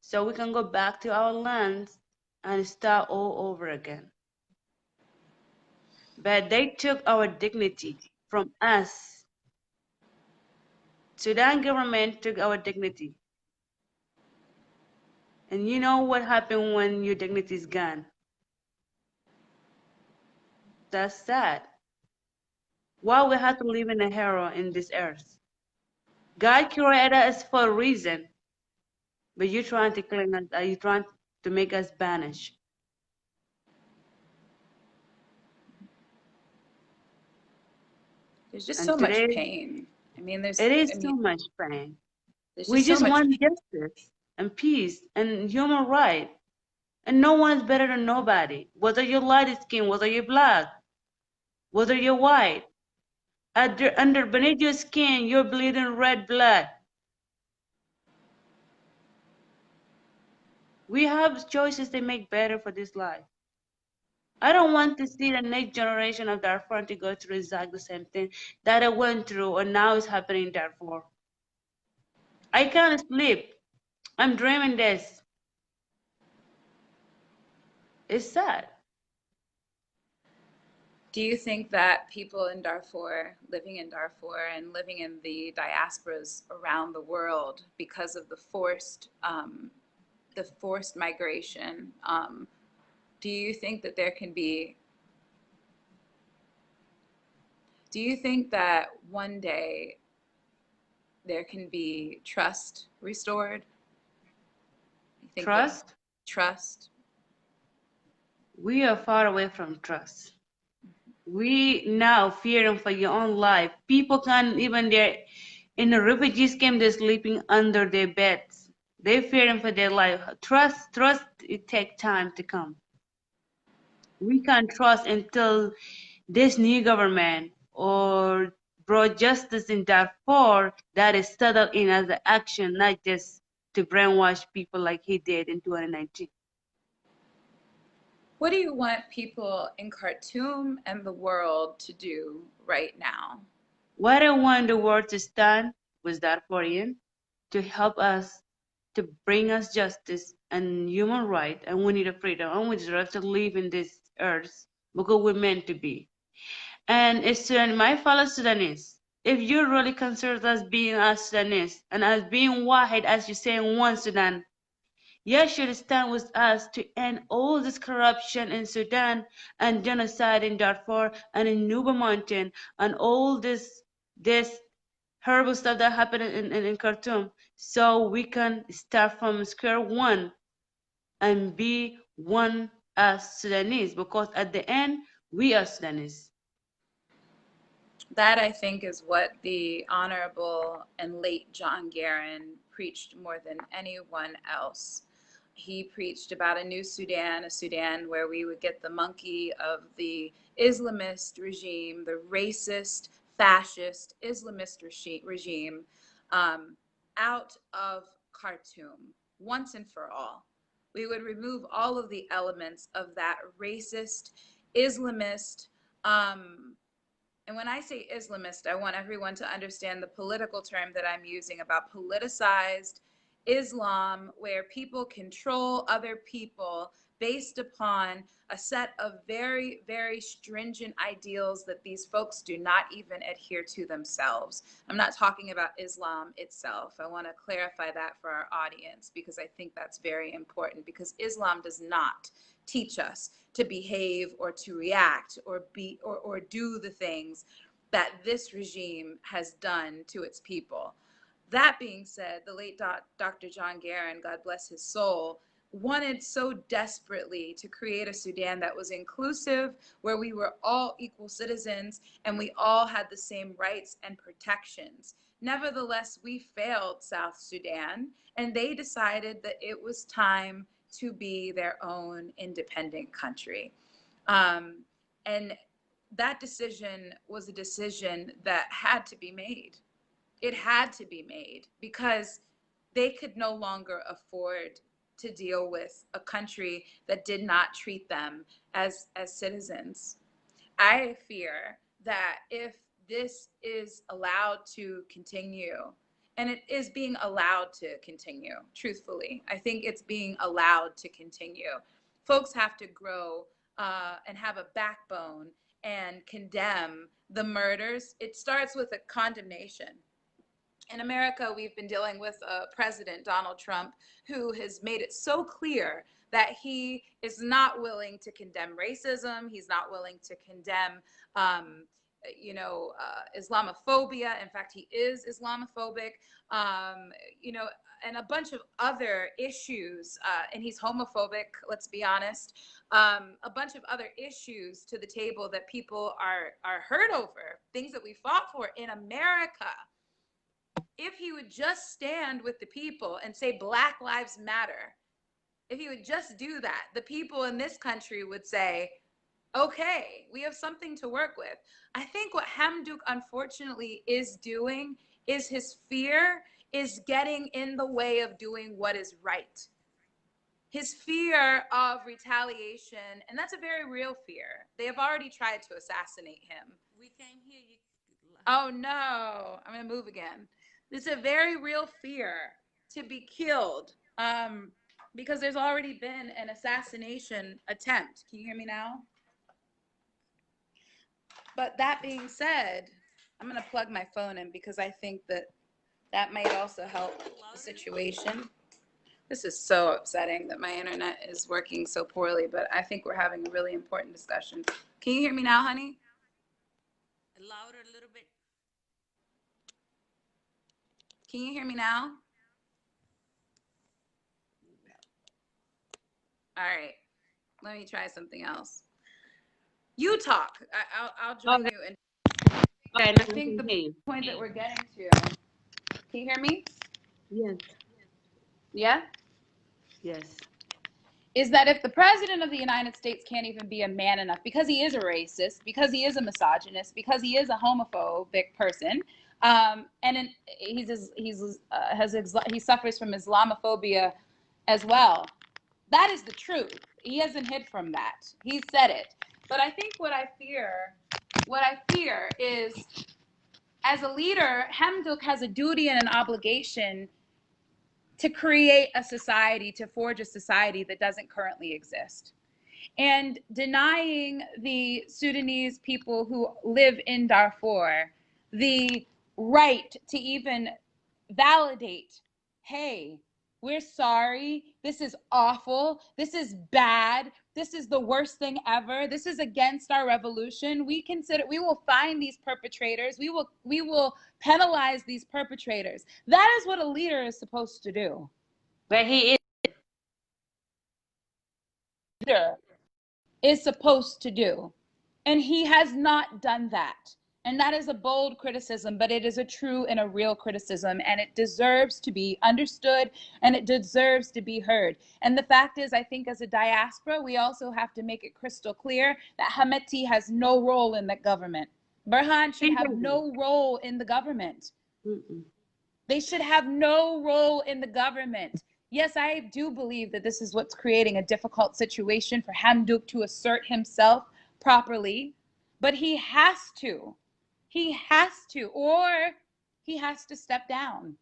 so we can go back to our lands and start all over again. But they took our dignity from us. Sudan government took our dignity. And you know what happened when your dignity is gone? That's sad. Why we have to live in a hero in this earth? God created us for a reason, but you're trying to clean us. Are you trying to make us banish? There's just And so much today, pain. I mean, it is I too mean, much pain. there's We just so just much want pain. justice and peace and human right. And no one is better than nobody. Whether you're light skin, whether you're black, whether you're white. Under beneath your skin, you're bleeding red blood. We have choices to make better for this life. I don't want to see the next generation of Darfur to go through exactly the same thing that I went through and now is happening in Darfur. I can't sleep. I'm dreaming this. It's sad. Do you think that people in Darfur, living in Darfur and living in the diasporas around the world, because of the forced migration, do you think that there can be? Do you think that one day there can be trust restored? You think that Trust? trust? We are far away from trust. We now fearing for your own life. People can't even they're in the refugees camp, they're sleeping under their beds. They're fearing for their life. Trust, it takes time to come. We can't trust until this new government or brought justice in Darfur that is settled in as an action, not just to brainwash people like he did in 2019. What do you want people in Khartoum and the world to do right now? What I want the world to stand with Darfurian to help us, to bring us justice and human right, and we need a freedom, and we deserve to live in this earth because we're meant to be. And it's Sudan, my fellow Sudanese. If you really consider us being as Sudanese and as being Wahid, as you say in one Sudan, you should stand with us to end all this corruption in Sudan and genocide in Darfur and in Nuba Mountain and all this horrible stuff that happened in Khartoum, so we can start from square one and be one as Sudanese, because at the end we are Sudanese. That, I think, is what the Honorable and late John Guerin preached more than anyone else. He preached about a new Sudan, a Sudan where we would get the monkey of the Islamist regime, the racist, fascist, Islamist regime, um, out of Khartoum once and for all. We would remove all of the elements of that racist, Islamist, and when I say Islamist, I want everyone to understand the political term that I'm using about politicized Islam, where people control other people based upon a set of very, very stringent ideals that these folks do not even adhere to themselves. I'm not talking about Islam itself. I want to clarify that for our audience because I think that's very important, because Islam does not teach us to behave or to react or be or do the things that this regime has done to its people. That being said, the late Dr. John Guerin, God bless his soul, wanted so desperately to create a Sudan that was inclusive, where we were all equal citizens and we all had the same rights and protections. Nevertheless, we failed South Sudan, and they decided that it was time to be their own independent country. And that decision was a decision that had to be made. It had to be made because they could no longer afford to deal with a country that did not treat them as citizens. I fear that if this is allowed to continue, and it is being allowed to continue, truthfully, I think it's being allowed to continue. Folks have to grow and have a backbone and condemn the murders. It starts with a condemnation. In America, we've been dealing with President Donald Trump, who has made it so clear that he is not willing to condemn racism. He's not willing to condemn, Islamophobia. In fact, he is Islamophobic. Um, you know, and a bunch of other issues, and he's homophobic, let's be honest, a bunch of other issues to the table that people are hurt over, things that we fought for in America. If he would just stand with the people and say Black Lives Matter, if he would just do that, the people in this country would say, okay, we have something to work with. I think what Hamduk unfortunately is doing is his fear is getting in the way of doing what is right. His fear of retaliation, and that's a very real fear. They have already tried to assassinate him. We can't hear you. Oh no, I'm gonna move again. It's a very real fear to be killed, because there's already been an assassination attempt. Can you hear me now? But that being said, I'm gonna plug my phone in because I think that might also help the situation. This is so upsetting that my internet is working so poorly, but I think we're having a really important discussion. Can you hear me now, honey? Louder a little bit. Can you hear me now? All right. Let me try something else. You talk. I'll join Okay. you. And Okay, I now I think can the hear you. point that we're getting to. Can you hear me? Yes. Yeah? Yes. Is that if the president of the United States can't even be a man enough because he is a racist, because he is a misogynist, because he is a homophobic person, and he suffers from Islamophobia as well. That is the truth. He hasn't hid from that. He said it. But I think what I fear is, as a leader, Hamdok has a duty and an obligation to create a society, to forge a society that doesn't currently exist. And denying the Sudanese people who live in Darfur the right to even validate, hey, we're sorry, this is awful, this is bad, this is the worst thing ever, this is against our revolution. We will find these perpetrators, we will penalize these perpetrators. That is what a leader is supposed to do. But he is. Leader is supposed to do. And he has not done that. And that is a bold criticism, but it is a true and a real criticism, and it deserves to be understood and it deserves to be heard. And the fact is, I think as a diaspora, we also have to make it crystal clear that Hameti has no role in that government. Burhan should have no role in the government. They should have no role in the government. Yes, I do believe that this is what's creating a difficult situation for Hamdok to assert himself properly, but he has to. He has to, or he has to step down.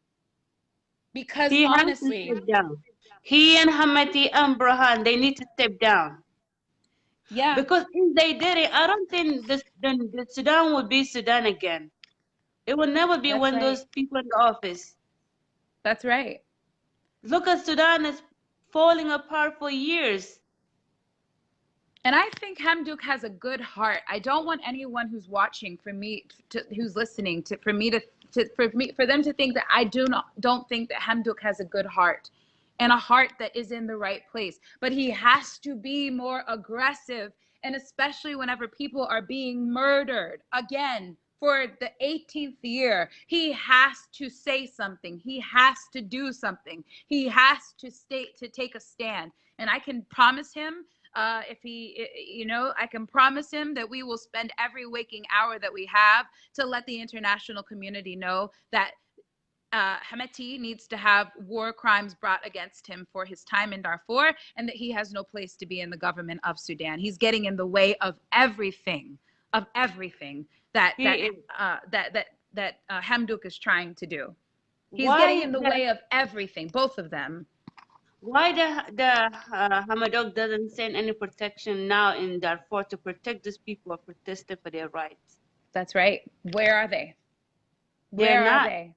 Because He honestly, has to step down. He and Hamati and Burhan, they need to step down. yeah. Because if they did it, I don't think the Sudan would be Sudan again. It will never be when those people in the office. That's right. Look at Sudan is falling apart for years. And I think Hamdok has a good heart. I don't want anyone who's watching, who's listening, for them to think that I don't think that Hamdok has a good heart, and a heart that is in the right place. But he has to be more aggressive, and especially whenever people are being murdered again for the 18th year, he has to say something. He has to do something. He has to take a stand. And I can promise him, I can promise him that we will spend every waking hour that we have to let the international community know that Hameti needs to have war crimes brought against him for his time in Darfur, and that he has no place to be in the government of Sudan. He's getting in the way of everything that Hamdok is trying to do. He's getting in the way of everything, both of them. Why the Hamadok doesn't send any protection now in Darfur to protect these people who are protesting for their rights? That's right. Where are they? Where are they?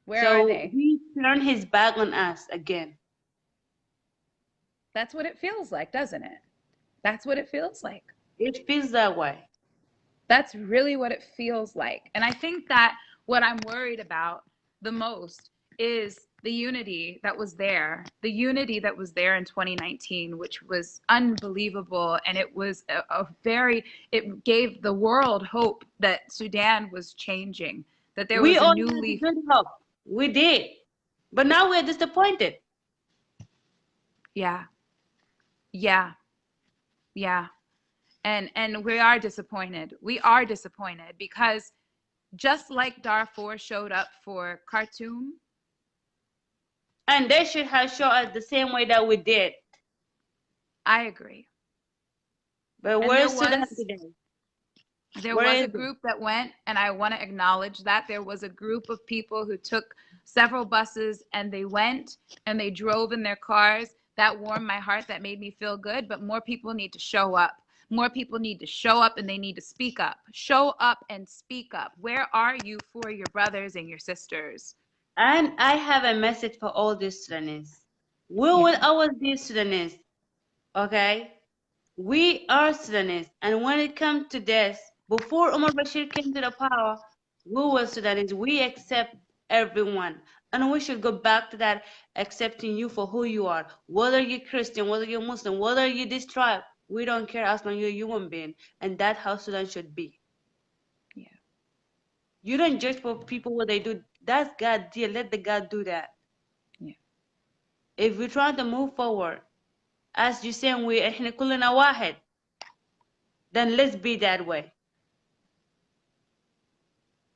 Where are they? So he turned his back on us again. That's what it feels like, doesn't it? That's what it feels like. It feels that way. That's really what it feels like. And I think that what I'm worried about the most is the unity that was there. The unity that was there in 2019, which was unbelievable. And it was it gave the world hope that Sudan was changing, that there was a new leaf. We all had good hope. We did. But now we're disappointed. Yeah. Yeah. Yeah. And we are disappointed. We are disappointed because just like Darfur showed up for Khartoum, and they should have shown us the same way that we did. I agree. But where is Sudan today? There was a group that went, and I want to acknowledge that there was a group of people who took several buses and they went and they drove in their cars. That warmed my heart. That made me feel good. But more people need to show up. More people need to show up, and they need to speak up. Show up and speak up. Where are you for your brothers and your sisters? And I have a message for all these Sudanese. We will always be Sudanese, okay? We are Sudanese. And when it comes to this, before Omar Bashir came to the power, we were Sudanese. We accept everyone. And we should go back to that, accepting you for who you are. Whether you're Christian, whether you're Muslim, whether you're this tribe, we don't care as long as you're a human being. And that's how Sudan should be. Yeah. You don't judge for people what they do. That's God's deal. Let the God do that. Yeah. If we try to move forward, as you saying, we إحنا كلنا واحد, then let's be that way.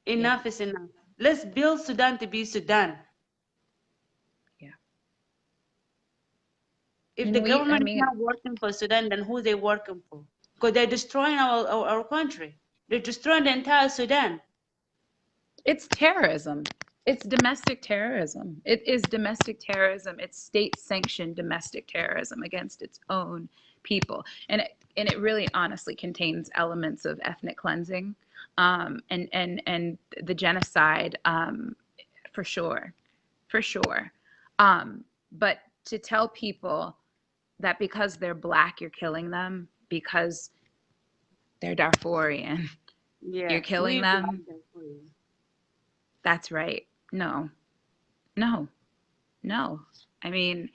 Yeah. Enough is enough. Let's build Sudan to be Sudan. Yeah. If And the we, I government is mean, not working for Sudan, then who they working for? Because they're destroying our country. They're destroying the entire Sudan. it's terrorism. It's domestic terrorism. It is domestic terrorism. It's state-sanctioned domestic terrorism against its own people, and it really honestly contains elements of ethnic cleansing, and the genocide, for sure, for sure. But to tell people that because they're black, you're killing them, because they're Darfurian, you're Yeah, killing we block them. that for you. That's right. No, no, no. I mean,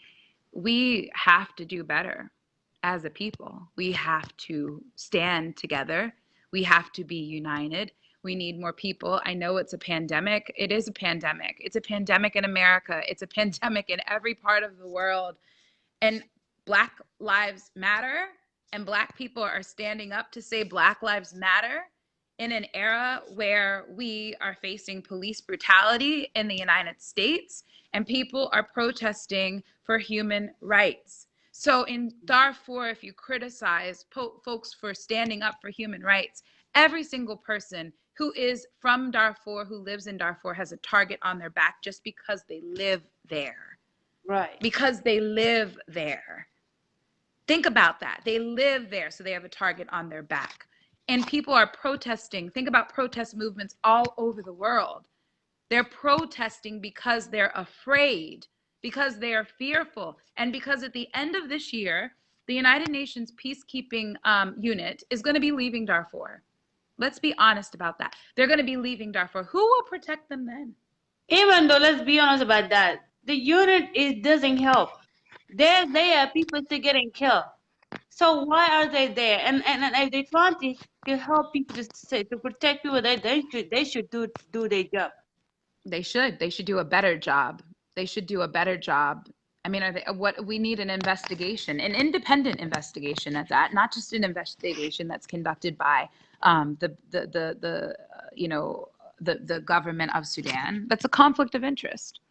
we have to do better as a people. We have to stand together. We have to be united. We need more people. I know it's a pandemic. It is a pandemic. It's a pandemic in America. It's a pandemic in every part of the world. And Black Lives Matter, and Black people are standing up to say Black Lives Matter in an era where we are facing police brutality in the United States and people are protesting for human rights. So in Darfur, if you criticize folks for standing up for human rights, every single person who is from Darfur, who lives in Darfur, has a target on their back just because they live there. Right. Because they live there. Think about that. They live there, so they have a target on their back. And people are protesting. Think about protest movements all over the world. They're protesting because they're afraid, because they are fearful, and because at the end of this year, the United Nations peacekeeping unit is going to be leaving Darfur. Let's be honest about that. They're going to be leaving Darfur. Who will protect them then? Even though, let's be honest about that, the unit doesn't help. They're there, people still getting killed. So why are they there? And if they trying to help people to say to protect people, they should do their job. They should. They should do a better job. They should do a better job. I mean, what we need an investigation, an independent investigation at that, not just an investigation that's conducted by the government of Sudan. That's a conflict of interest.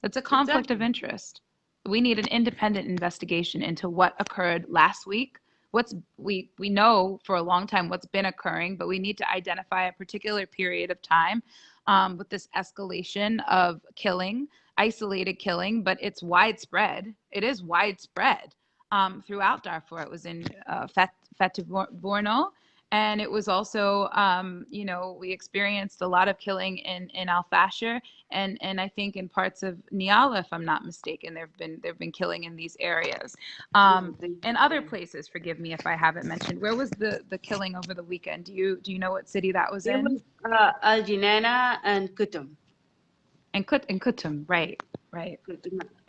That's a conflict of Exactly. interest. We need an independent investigation into what occurred last week. We know for a long time what's been occurring, but we need to identify a particular period of time with this escalation of killing, isolated killing, but it's widespread. It is widespread throughout Darfur. It was in Borno, and it was also, we experienced a lot of killing in Al Fasher, and I think in parts of Niala, if I'm not mistaken, there've been killing in these areas, Yeah, and other places. Forgive me if I haven't mentioned. Where was the killing over the weekend? Do you know what city that was it in? was Al Jinana and Kutum. And Kutum, right, right.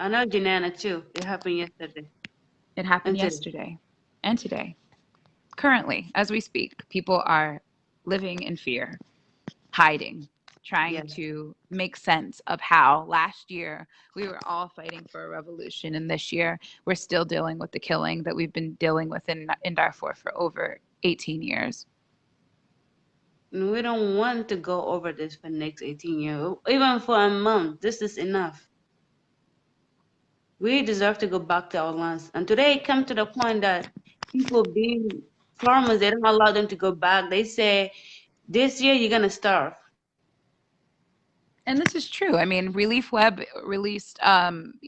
I know Jinana too. It happened yesterday It happened and today. yesterday and today. Currently, as we speak, people are living in fear, hiding, trying Yes. to make sense of how last year we were all fighting for a revolution, and this year we're still dealing with the killing that we've been dealing with in Darfur for over 18 years. And we don't want to go over this for the next 18 years. Even for a month, this is enough. We deserve to go back to our lands. And today it come to the point that people being farmers, they don't allow them to go back. They say, this year you're gonna starve. And this is true. I mean, Relief Web released, some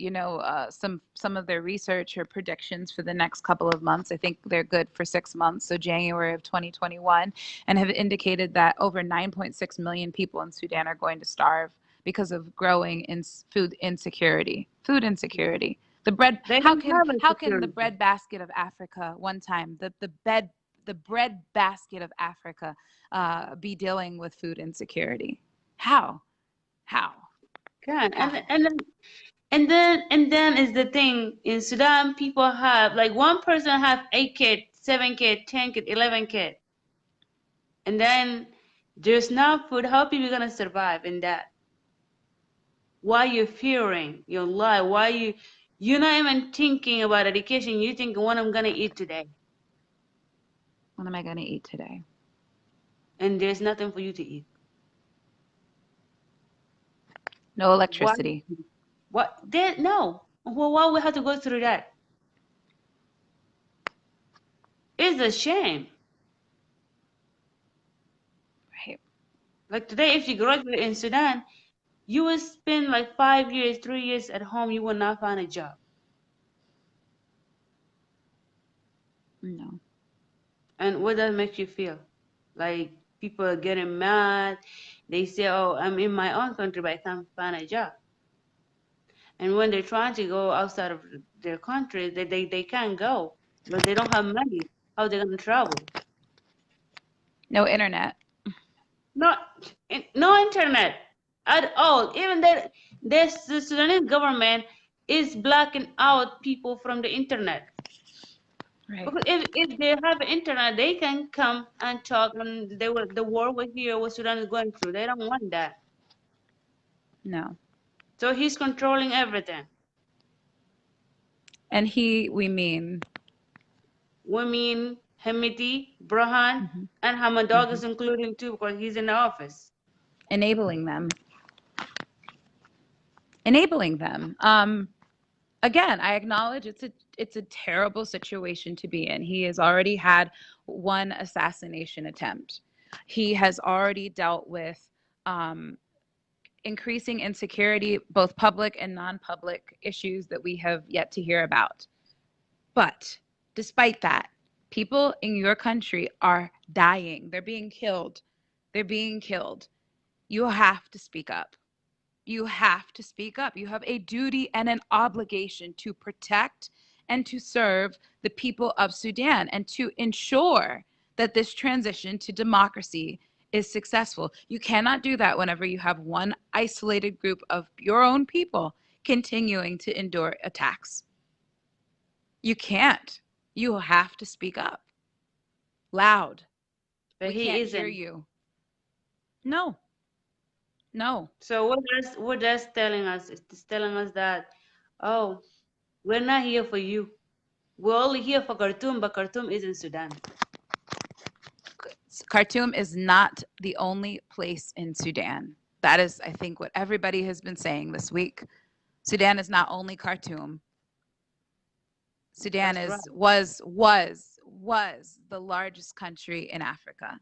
of their research or predictions for the next couple of months. I think they're good for 6 months, so January of 2021, and have indicated that over 9.6 million people in Sudan are going to starve because of growing in food insecurity. Food insecurity. The bread. They How don't can have a how can the security. bread basket of Africa one time the bread basket of Africa be dealing with food insecurity? How? How? Can How? and then is the thing in Sudan people have like one person have 8 kids, 7 kids, 10 kids, 11 kids. And then there's no food. How people gonna survive in that? Why you fearing your life? Why You're not even thinking about education. You're thinking what I'm gonna eat today, What am I going to eat today? and there's nothing for you to eat. No Why? electricity. What? There? No. Well, why we have to go through that? It's a shame. Right. Like today, if you graduate in Sudan, you will spend like 5 years, 3 years at home. You will not find a job. No. And what does make you feel? Like people are getting mad. They say, "Oh, I'm in my own country, but I can't find a job." And when they're trying to go outside of their country, they can't go because they don't have money. How they gonna travel? No internet. Not no internet at all. Even the Sudanese government is blocking out people from the internet. Right. Because if they have internet, they can come and talk, and the war will hear what Sudan is going through. They don't want that. No. So he's controlling everything. And we mean, Women, Hemiti, Brahan, hmm and Hamadog hmm is including too because he's in the office. enabling them. Enabling them. Again, I acknowledge it's a terrible situation to be in. He has already had one assassination attempt. He has already dealt with um, increasing insecurity, both public and non-public issues that we have yet to hear about. But despite that, people in your country are dying. They're being killed. They're being killed. You have to speak up. You have to speak up. You have a duty and an obligation to protect and to serve the people of Sudan and to ensure that this transition to democracy is successful. You cannot do that whenever you have one isolated group of your own people continuing to endure attacks. You can't. You have to speak up loud. But We he can't hear isn't. you. No, no. So what that's telling us? It's telling us that, oh, we're not here for you. We're only here for Khartoum, but Khartoum is in Sudan. Khartoum is not the only place in Sudan. That is, I think, what everybody has been saying this week. Sudan is not only Khartoum. Sudan That's right. was the largest country in Africa.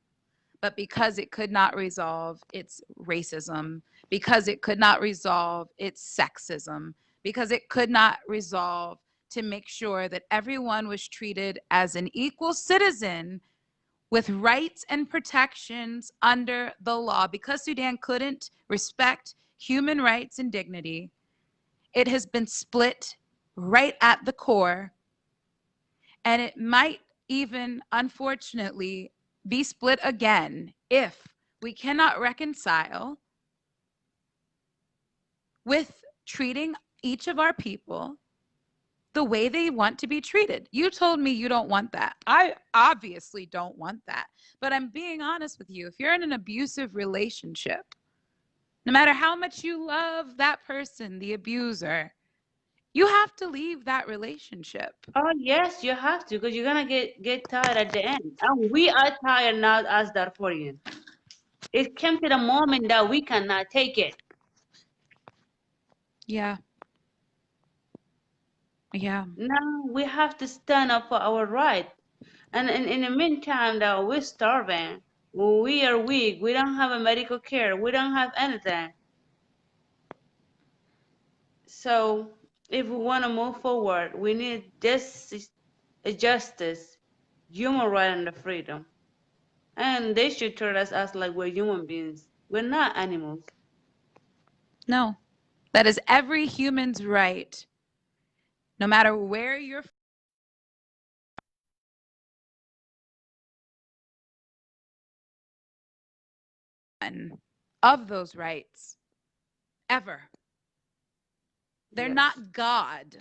But because it could not resolve its racism, because it could not resolve its sexism, because it could not resolve to make sure that everyone was treated as an equal citizen with rights and protections under the law, because Sudan couldn't respect human rights and dignity, it has been split right at the core. And it might even, unfortunately, be split again if we cannot reconcile with treating each of our people the way they want to be treated. You told me you don't want that. I obviously don't want that. But I'm being honest with you. If you're in an abusive relationship, no matter how much you love that person, the abuser, you have to leave that relationship. Oh yes, you have to, because you're gonna get tired at the end. And we are tired now as Darfurian. It came to the moment that we cannot take it. Yeah. Yeah. Now we have to stand up for our right. And in the meantime, that we're starving. We are weak. We don't have a medical care. We don't have anything. So if we want to move forward, we need this justice, human right, and the freedom. And they should treat us as like we're human beings. We're not animals. No. That is every human's right, no matter where you're from, of those rights ever. They're Yes. not God.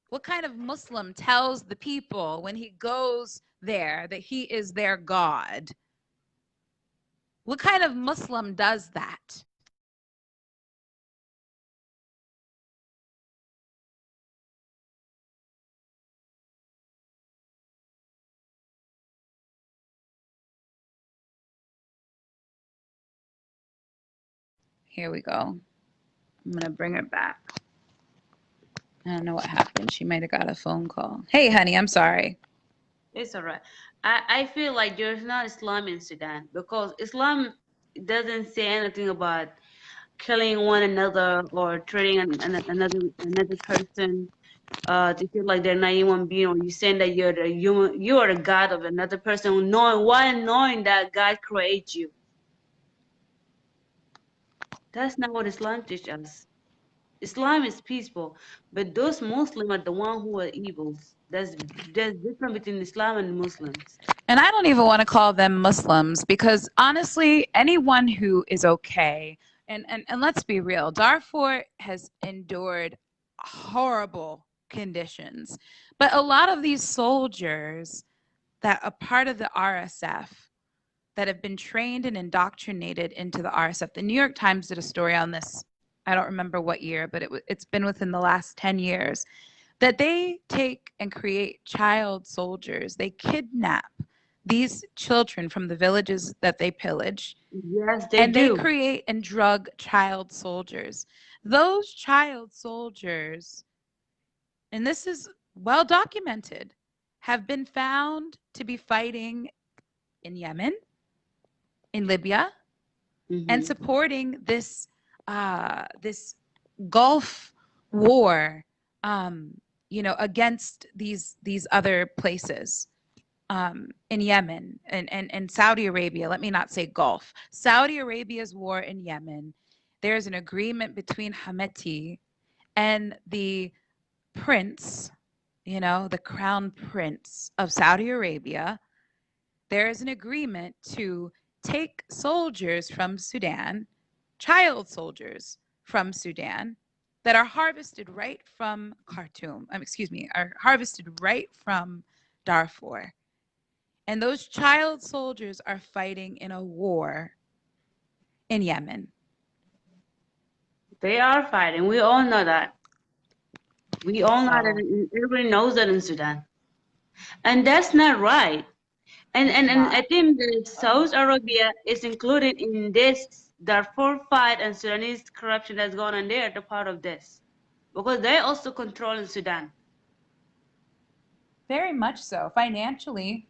What kind of Muslim tells the people when he goes there that he is their God? What kind of Muslim does that? Here we go. I'm going to bring her back. I don't know what happened. She might have got a phone call. Hey, honey, I'm sorry. It's all right. I feel like there's not Islam in Sudan because Islam doesn't say anything about killing one another or treating another person to feel like they're not human being, or you saying that you're the human, you are the god of another person, knowing that God created you. That's not what Islam teaches us. Islam is peaceful, but those Muslims are the one who are evils. There's difference between Islam and Muslims. And I don't even want to call them Muslims because honestly, anyone who is okay, and let's be real, Darfur has endured horrible conditions. But a lot of these soldiers that are part of the RSF that have been trained and indoctrinated into the RSF, the New York Times did a story on this. I don't remember what year, but it's been within the last 10 years that they take and create child soldiers. They kidnap these children from the villages that they pillage, Yes, they and they do. create and drug child soldiers. Those child soldiers, and this is well documented, have been found to be fighting in Yemen, in Libya, and supporting this this Gulf war, against these other places, in Yemen and Saudi Arabia. Let me not say Gulf. Saudi Arabia's war in Yemen. There's an agreement between Hemeti and the prince, the crown prince of Saudi Arabia. There is an agreement to take soldiers from Sudan, child soldiers from Sudan, that are harvested right from Khartoum, are harvested right from Darfur. And those child soldiers are fighting in a war in Yemen. They are fighting. We all know that. We all know that. So Everybody knows that in Sudan, and that's not right. And I not. think that Saudi Arabia is included in this Darfur fight and Sudanese corruption that's going on there. The part of this, because they also control in Sudan. Very much so. Financially,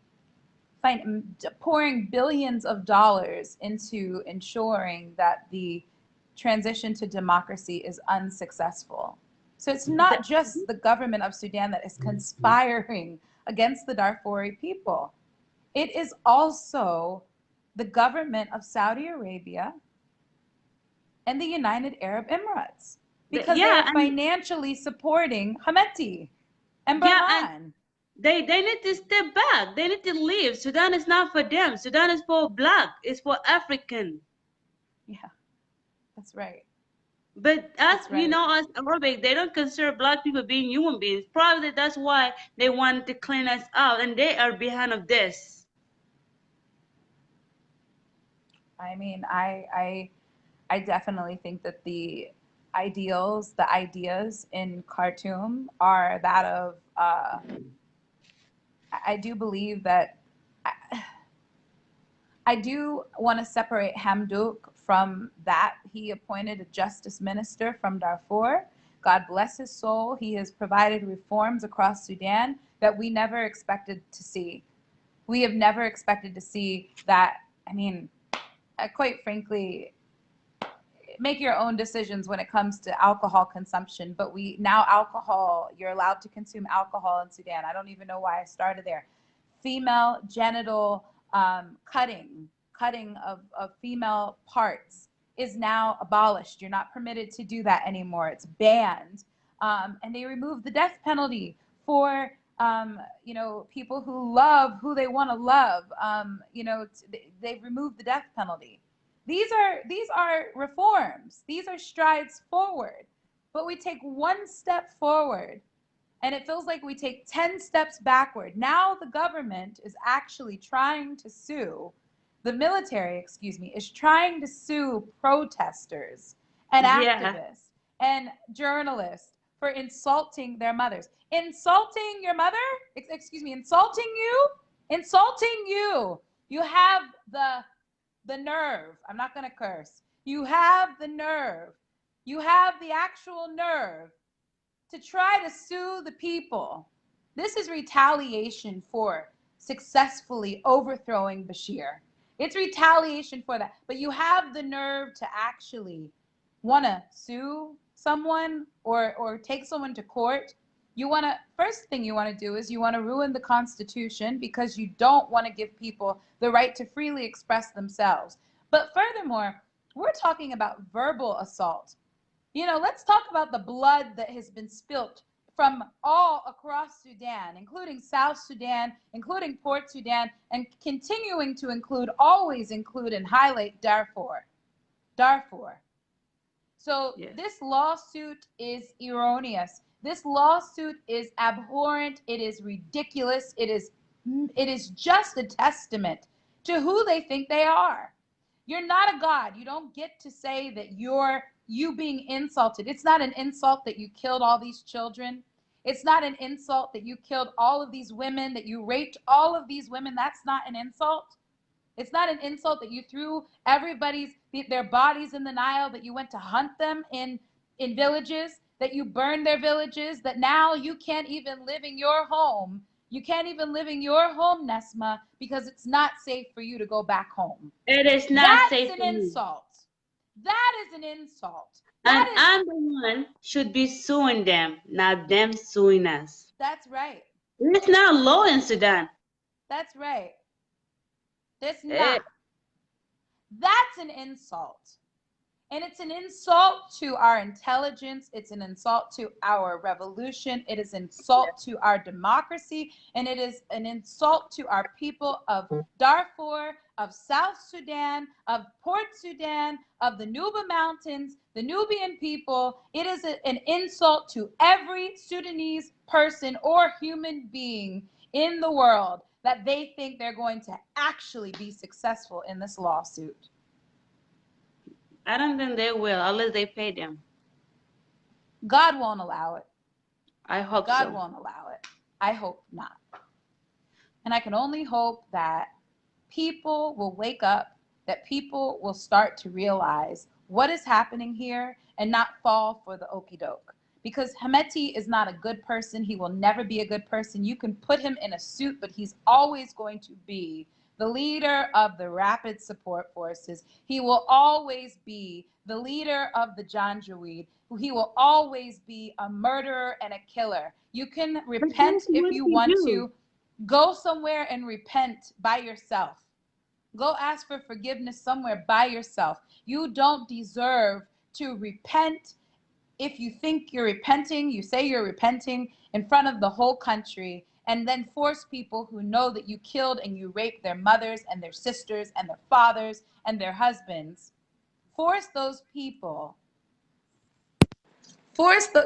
pouring billions of dollars into ensuring that the transition to democracy is unsuccessful. So it's not just the government of Sudan that is conspiring against the Darfuri people. It is also the government of Saudi Arabia and the United Arab Emirates, because they Yeah, are and financially supporting Hemeti and yeah, and Burhan. they need to step back. They need to leave. Sudan is not for them. Sudan is for black. It's for African. Yeah, that's right. But us, That's right. us Arabic, they don't consider black people being human beings. Probably that's why they want to clean us out, and they are behind of this. I mean, I definitely think that the ideas in Khartoum are that of. I do believe that. I do want to separate Hamdouk from that. He appointed a justice minister from Darfur. God bless his soul. He has provided reforms across Sudan that we never expected to see. We have never expected to see that. I mean, quite frankly, make your own decisions when it comes to alcohol consumption. But you're allowed to consume alcohol in Sudan. I don't even know why I started there. Female genital cutting of female parts is now abolished. You're not permitted to do that anymore. It's banned. And they removed the death penalty for people who love who they want to love. They've removed the death penalty. These are reforms. These are strides forward. But we take one step forward and it feels like we take 10 steps backward. Now the government is actually trying to sue, the military, is trying to sue protesters and Yeah, activists and journalists for insulting their mothers. Insulting your mother? Insulting you? Insulting you. You have the nerve, I'm not going to curse, You have the nerve. You have the actual nerve to try to sue the people. This is retaliation for successfully overthrowing Bashir. It's retaliation for that. But you have the nerve to actually want to sue someone or take someone to court. You want to, first thing you want to do is you want to ruin the Constitution because you don't want to give people the right to freely express themselves. But furthermore, we're talking about verbal assault. Let's talk about the blood that has been spilt from all across Sudan, including South Sudan, including Port Sudan, and continuing to always include and highlight Darfur. Darfur. So Yes. this lawsuit is erroneous. This lawsuit is abhorrent. It is ridiculous. It is just a testament to who they think they are. You're not a god. You don't get to say that you being insulted. It's not an insult that you killed all these children. It's not an insult that you killed all of these women, that you raped all of these women. That's not an insult. It's not an insult that you threw their bodies in the Nile, that you went to hunt them in villages, that you burned their villages, that now you can't even live in your home. You can't even live in your home, Nesma, because it's not safe for you to go back home. It is not That's safe an for me. insult. That is an insult. And I'm the one should be suing them, not them suing us. That's right. It's not law in Sudan. That's right. That's Eh, not. That's an insult. And it's an insult to our intelligence. It's an insult to our revolution. It is an insult to our democracy. And it is an insult to our people of Darfur, of South Sudan, of Port Sudan, of the Nuba Mountains, the Nubian people. It is an insult to every Sudanese person or human being in the world that they think they're going to actually be successful in this lawsuit. I don't think they will unless they pay them. God won't allow it. I hope God so. won't allow it. I hope not. And I can only hope that people will wake up, that people will start to realize what is happening here and not fall for the okey doke. Because Hemeti is not a good person. He will never be a good person. You can put him in a suit, but he's always going to be the leader of the Rapid Support Forces. He will always be the leader of the Janjaweed. He will always be a murderer and a killer. You can But repent that's if what you we want do. to. Go somewhere and repent by yourself. Go ask for forgiveness somewhere by yourself. You don't deserve to repent. If you think you're repenting, you say you're repenting in front of the whole country, and then force people who know that you killed and you raped their mothers and their sisters and their fathers and their husbands. Force those people. Can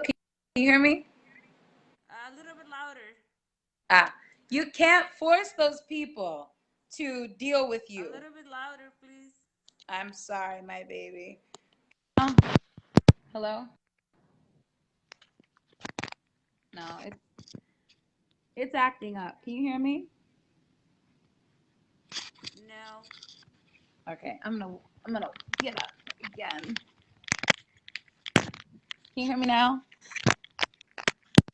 you hear me? A little bit louder. You can't force those people to deal with A you. little bit louder, please. I'm sorry, my baby. Hello? No, it's acting up. Can you hear me? No. Okay, I'm gonna get up again. Can you hear me now?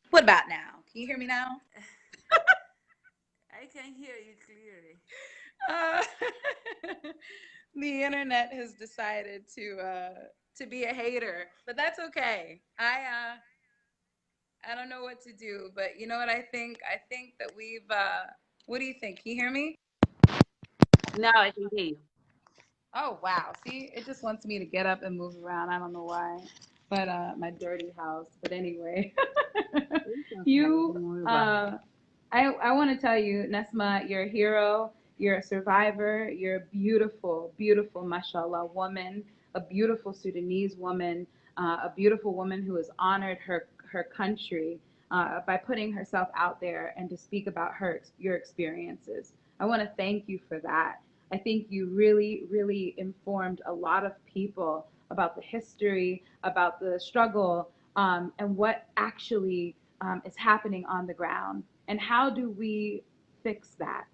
What about now? Can you hear me now? I can hear you clearly. Uh, the internet has decided to be a hater, but that's okay. I don't know what to do, but you know what I think? I think that we've. What do you think? Can you hear me? Now I can hear you. Oh wow! See, it just wants me to get up and move around. I don't know why, but my dirty house. But anyway, It's okay. you. Don't worry about it. I want to tell you, Nesma, you're a hero. You're a survivor. You're a beautiful, beautiful, mashallah, woman. A beautiful Sudanese woman. A beautiful woman who has honored her country by putting herself out there and to speak about your experiences. I want to thank you for that. I think you really, really informed a lot of people about the history, about the struggle, and what actually is happening on the ground. And how do we fix that?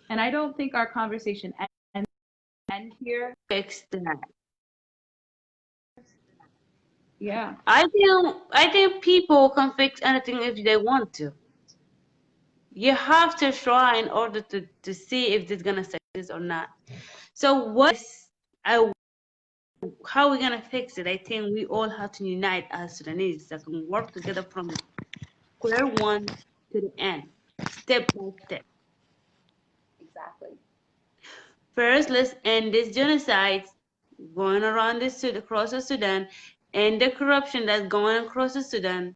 And I don't think our conversation ends here. Fix that. Yeah. I think people can fix anything if they want to. You have to try in order to see if it's gonna succeed or not. So I how we gonna fix it? I think we all have to unite as Sudanese that can work together from square one to the end, step by step. Exactly. First, let's end this genocide going around across the Sudan, and the corruption that's going across the Sudan.